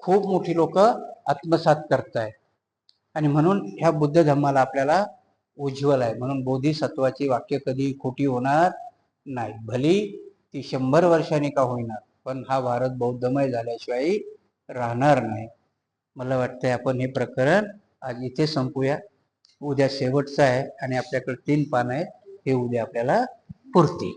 खूप मोठी लोक आत्मसात करतायत. आणि म्हणून ह्या बुद्ध धम्माला आपल्याला उज्ज्वल आहे. म्हणून बोधिसत्वाची वाक्य कधी खोटी होणार नाही. भली ती 100 वर्षांनी का होईना, पण हा भारत बौद्धमय झाल्याशिवाय राहणार नाही. मला वाटतंय आपण हे प्रकरण आज इथे संपूया. उद्या शेवटचं आहे आणि आपल्याकडे 3 पानं आहेत, हे उद्या आपल्याला पुरतील.